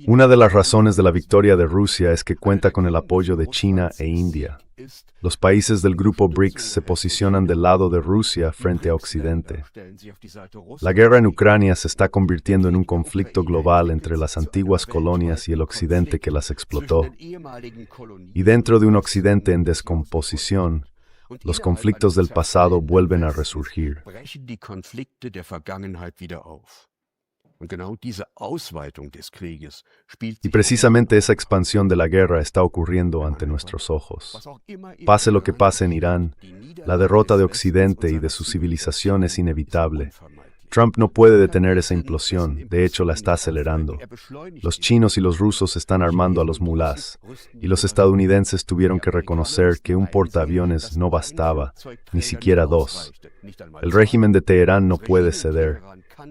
Una de las razones de la victoria de Rusia es que cuenta con el apoyo de China e India. Los países del grupo BRICS se posicionan del lado de Rusia frente a Occidente. La guerra en Ucrania se está convirtiendo en un conflicto global entre las antiguas colonias y el Occidente que las explotó. Y dentro de un Occidente en descomposición, los conflictos del pasado vuelven a resurgir. Y precisamente esa expansión de la guerra está ocurriendo ante nuestros ojos. Pase lo que pase en Irán, la derrota de Occidente y de su civilización es inevitable. Trump no puede detener esa implosión, de hecho la está acelerando. Los chinos y los rusos están armando a los mulás, y los estadounidenses tuvieron que reconocer que un portaaviones no bastaba, ni siquiera dos. El régimen de Teherán no puede ceder,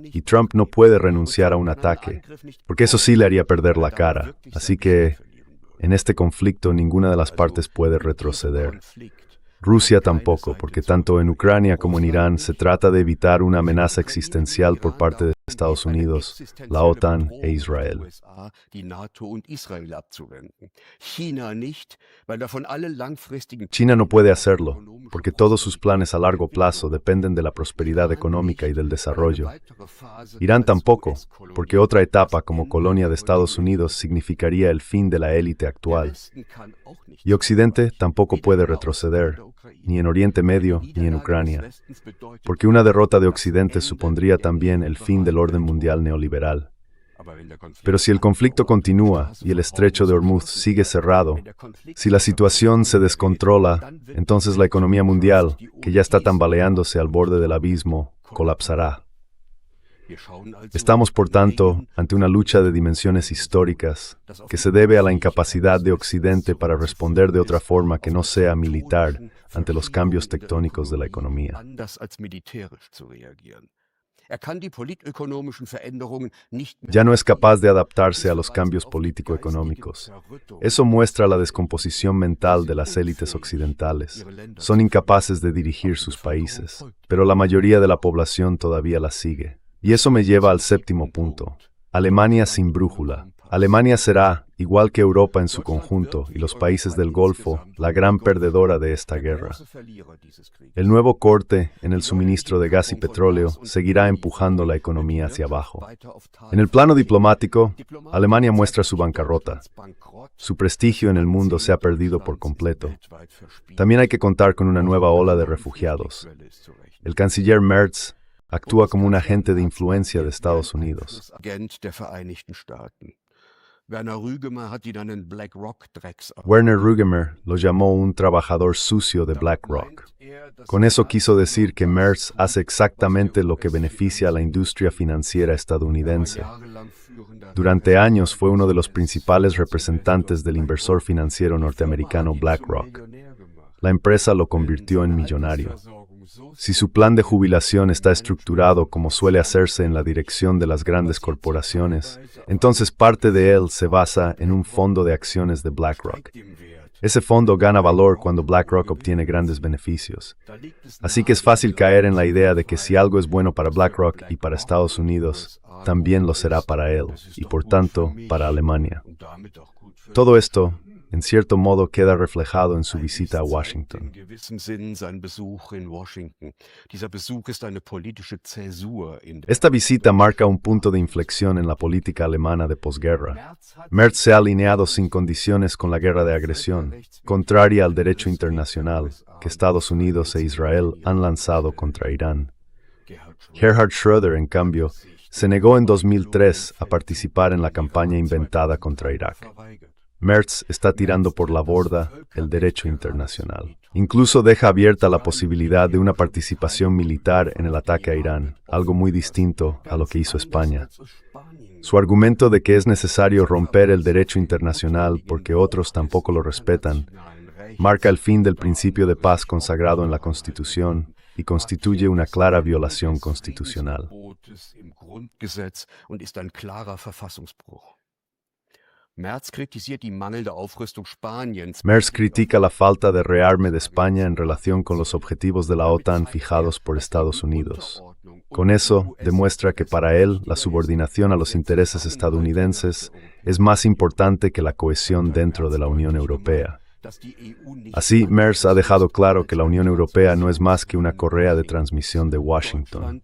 y Trump no puede renunciar a un ataque, porque eso sí le haría perder la cara. Así que, en este conflicto ninguna de las partes puede retroceder. Rusia tampoco, porque tanto en Ucrania como en Irán se trata de evitar una amenaza existencial por parte de Estados Unidos, la OTAN e Israel. China no puede hacerlo, porque todos sus planes a largo plazo dependen de la prosperidad económica y del desarrollo. Irán tampoco, porque otra etapa como colonia de Estados Unidos significaría el fin de la élite actual. Y Occidente tampoco puede retroceder, ni en Oriente Medio ni en Ucrania, porque una derrota de Occidente supondría también el fin del orden mundial neoliberal. Pero si el conflicto continúa y el estrecho de Hormuz sigue cerrado, si la situación se descontrola, entonces la economía mundial, que ya está tambaleándose al borde del abismo, colapsará. Estamos, por tanto, ante una lucha de dimensiones históricas que se debe a la incapacidad de Occidente para responder de otra forma que no sea militar ante los cambios tectónicos de la economía. Ya no es capaz de adaptarse a los cambios político-económicos. Eso muestra la descomposición mental de las élites occidentales. Son incapaces de dirigir sus países, pero la mayoría de la población todavía las sigue. Y eso me lleva al séptimo punto. Alemania sin brújula. Alemania será, igual que Europa en su conjunto y los países del Golfo, la gran perdedora de esta guerra. El nuevo corte en el suministro de gas y petróleo seguirá empujando la economía hacia abajo. En el plano diplomático, Alemania muestra su bancarrota. Su prestigio en el mundo se ha perdido por completo. También hay que contar con una nueva ola de refugiados. El canciller Merz actúa como un agente de influencia de Estados Unidos. Werner Rügemer lo llamó un trabajador sucio de BlackRock. Con eso quiso decir que Merz hace exactamente lo que beneficia a la industria financiera estadounidense. Durante años fue uno de los principales representantes del inversor financiero norteamericano BlackRock. La empresa lo convirtió en millonario. Si su plan de jubilación está estructurado como suele hacerse en la dirección de las grandes corporaciones, entonces parte de él se basa en un fondo de acciones de BlackRock. Ese fondo gana valor cuando BlackRock obtiene grandes beneficios. Así que es fácil caer en la idea de que si algo es bueno para BlackRock y para Estados Unidos, también lo será para él, y por tanto, para Alemania. Todo esto, en cierto modo, queda reflejado en su visita a Washington. Esta visita marca un punto de inflexión en la política alemana de posguerra. Merz se ha alineado sin condiciones con la guerra de agresión, contraria al derecho internacional que Estados Unidos e Israel han lanzado contra Irán. Gerhard Schröder, en cambio, se negó en 2003 a participar en la campaña inventada contra Irak. Merz está tirando por la borda el derecho internacional. Incluso deja abierta la posibilidad de una participación militar en el ataque a Irán, algo muy distinto a lo que hizo España. Su argumento de que es necesario romper el derecho internacional porque otros tampoco lo respetan, marca el fin del principio de paz consagrado en la Constitución y constituye una clara violación constitucional. Merz critica la falta de rearme de España en relación con los objetivos de la OTAN fijados por Estados Unidos. Con eso, demuestra que para él la subordinación a los intereses estadounidenses es más importante que la cohesión dentro de la Unión Europea. Así, Merz ha dejado claro que la Unión Europea no es más que una correa de transmisión de Washington.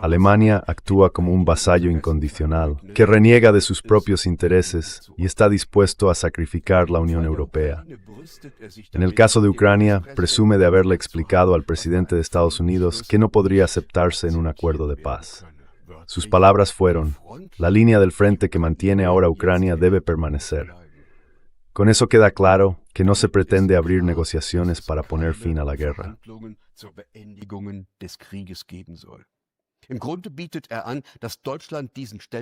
Alemania actúa como un vasallo incondicional, que reniega de sus propios intereses y está dispuesto a sacrificar la Unión Europea. En el caso de Ucrania, presume de haberle explicado al presidente de Estados Unidos que no podría aceptarse en un acuerdo de paz. Sus palabras fueron: la línea del frente que mantiene ahora Ucrania debe permanecer. Con eso queda claro que no se pretende abrir negociaciones para poner fin a la guerra.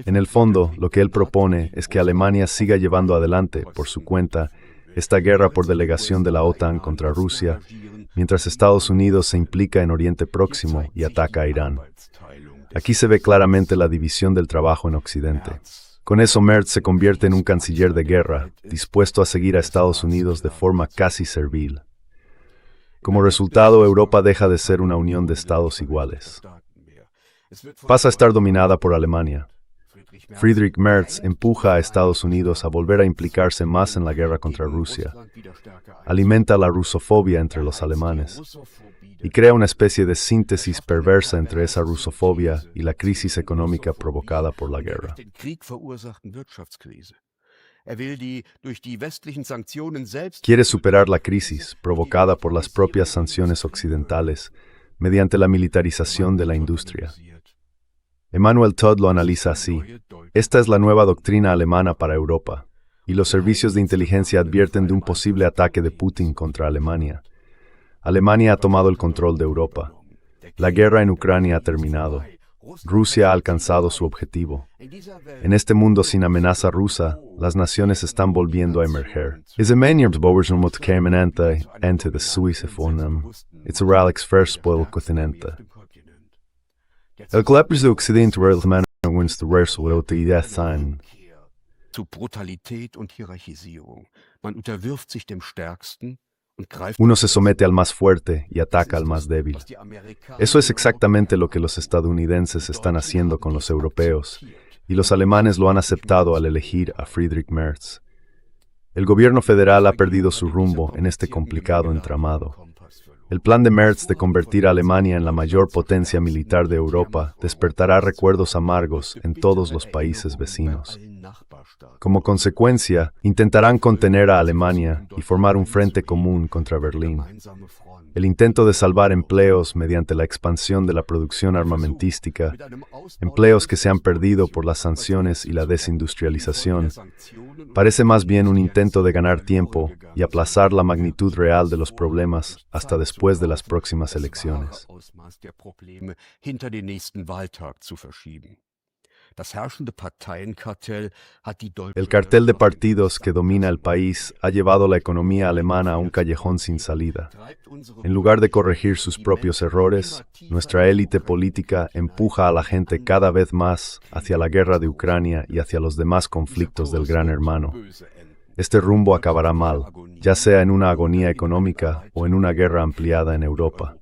En el fondo, lo que él propone es que Alemania siga llevando adelante, por su cuenta, esta guerra por delegación de la OTAN contra Rusia, mientras Estados Unidos se implica en Oriente Próximo y ataca a Irán. Aquí se ve claramente la división del trabajo en Occidente. Con eso Merz se convierte en un canciller de guerra, dispuesto a seguir a Estados Unidos de forma casi servil. Como resultado, Europa deja de ser una unión de estados iguales. Pasa a estar dominada por Alemania. Friedrich Merz empuja a Estados Unidos a volver a implicarse más en la guerra contra Rusia. Alimenta la rusofobia entre los alemanes y crea una especie de síntesis perversa entre esa rusofobia y la crisis económica provocada por la guerra. Quiere superar la crisis provocada por las propias sanciones occidentales mediante la militarización de la industria. Emanuel Todd lo analiza así: esta es la nueva doctrina alemana para Europa, y los servicios de inteligencia advierten de un posible ataque de Putin contra Alemania. Alemania ha tomado el control de Europa. La guerra en Ucrania ha terminado. Rusia ha alcanzado su objetivo. En este mundo sin amenaza rusa, las naciones están volviendo a emerger. It's a Ralix Verspel continente. El collapse de Occidente Zu Brutalität und Hierarchisierung. Man unterwirft sich dem Stärksten. Uno se somete al más fuerte y ataca al más débil. Eso es exactamente lo que los estadounidenses están haciendo con los europeos, y los alemanes lo han aceptado al elegir a Friedrich Merz. El gobierno federal ha perdido su rumbo en este complicado entramado. El plan de Merz de convertir a Alemania en la mayor potencia militar de Europa despertará recuerdos amargos en todos los países vecinos. Como consecuencia, intentarán contener a Alemania y formar un frente común contra Berlín. El intento de salvar empleos mediante la expansión de la producción armamentística, empleos que se han perdido por las sanciones y la desindustrialización, parece más bien un intento de ganar tiempo y aplazar la magnitud real de los problemas hasta después de las próximas elecciones. El cartel de partidos que domina el país ha llevado la economía alemana a un callejón sin salida. En lugar de corregir sus propios errores, nuestra élite política empuja a la gente cada vez más hacia la guerra de Ucrania y hacia los demás conflictos del Gran Hermano. Este rumbo acabará mal, ya sea en una agonía económica o en una guerra ampliada en Europa.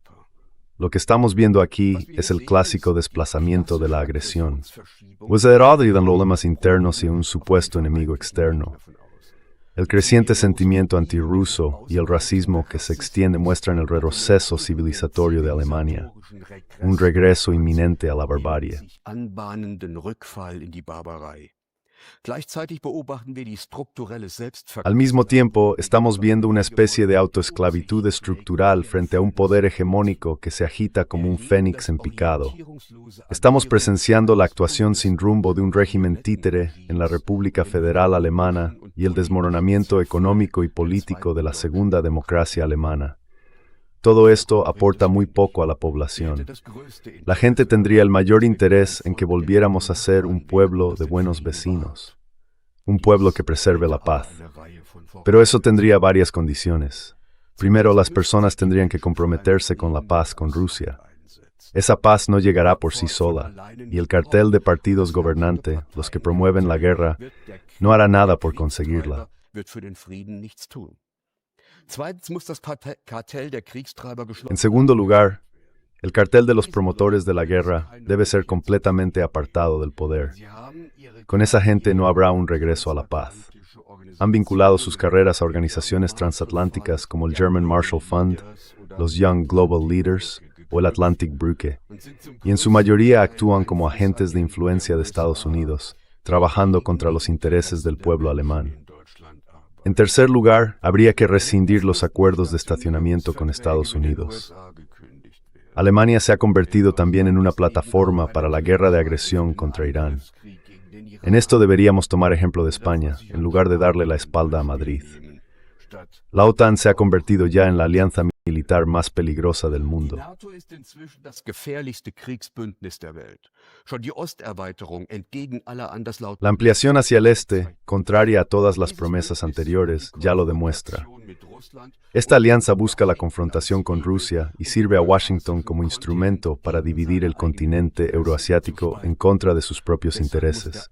Lo que estamos viendo aquí es el clásico desplazamiento de la agresión. Desarrollan problemas internos y un supuesto enemigo externo. El creciente sentimiento antirruso y el racismo que se extiende muestran el retroceso civilizatorio de Alemania, un regreso inminente a la barbarie. Al mismo tiempo, estamos viendo una especie de autoesclavitud estructural frente a un poder hegemónico que se agita como un fénix en picado. Estamos presenciando la actuación sin rumbo de un régimen títere en la República Federal Alemana y el desmoronamiento económico y político de la segunda democracia alemana. Todo esto aporta muy poco a la población. La gente tendría el mayor interés en que volviéramos a ser un pueblo de buenos vecinos, un pueblo que preserve la paz. Pero eso tendría varias condiciones. Primero, las personas tendrían que comprometerse con la paz con Rusia. Esa paz no llegará por sí sola, y el cartel de partidos gobernante, los que promueven la guerra, no hará nada por conseguirla. En segundo lugar, el cartel de los promotores de la guerra debe ser completamente apartado del poder. Con esa gente no habrá un regreso a la paz. Han vinculado sus carreras a organizaciones transatlánticas como el German Marshall Fund, los Young Global Leaders o el Atlantic Brücke, y en su mayoría actúan como agentes de influencia de Estados Unidos, trabajando contra los intereses del pueblo alemán. En tercer lugar, habría que rescindir los acuerdos de estacionamiento con Estados Unidos. Alemania se ha convertido también en una plataforma para la guerra de agresión contra Irán. En esto deberíamos tomar ejemplo de España, en lugar de darle la espalda a Madrid. La OTAN se ha convertido ya en la alianza militar más peligrosa del mundo. La ampliación hacia el este, contraria a todas las promesas anteriores, ya lo demuestra. Esta alianza busca la confrontación con Rusia y sirve a Washington como instrumento para dividir el continente euroasiático en contra de sus propios intereses.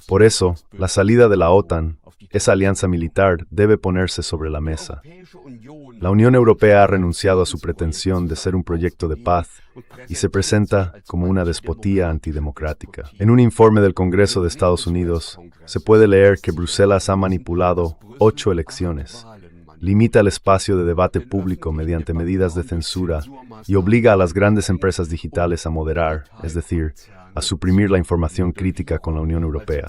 Por eso, la salida de la OTAN, esa alianza militar, debe ponerse sobre la mesa. La Unión Europea ha renunciado a su pretensión de ser un proyecto de paz y se presenta como una despotía antidemocrática. En un informe del Congreso de Estados Unidos, se puede leer que Bruselas ha manipulado 8 elecciones, limita el espacio de debate público mediante medidas de censura y obliga a las grandes empresas digitales a moderar, es decir, a suprimir la información crítica con la Unión Europea.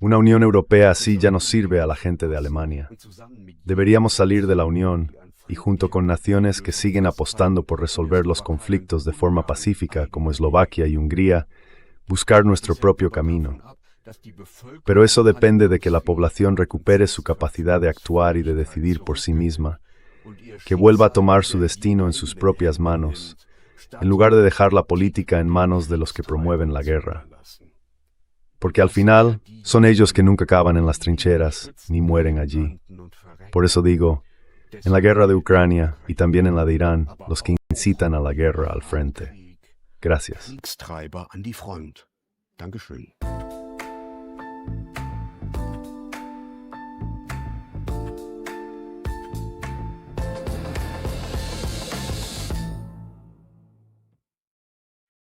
Una Unión Europea así ya no sirve a la gente de Alemania. Deberíamos salir de la Unión y junto con naciones que siguen apostando por resolver los conflictos de forma pacífica como Eslovaquia y Hungría, buscar nuestro propio camino. Pero eso depende de que la población recupere su capacidad de actuar y de decidir por sí misma, que vuelva a tomar su destino en sus propias manos, en lugar de dejar la política en manos de los que promueven la guerra. Porque al final, son ellos que nunca acaban en las trincheras, ni mueren allí. Por eso digo, en la guerra de Ucrania y también en la de Irán, los que incitan a la guerra al frente. Gracias. Kriegstreiber an die Front. Dankeschön.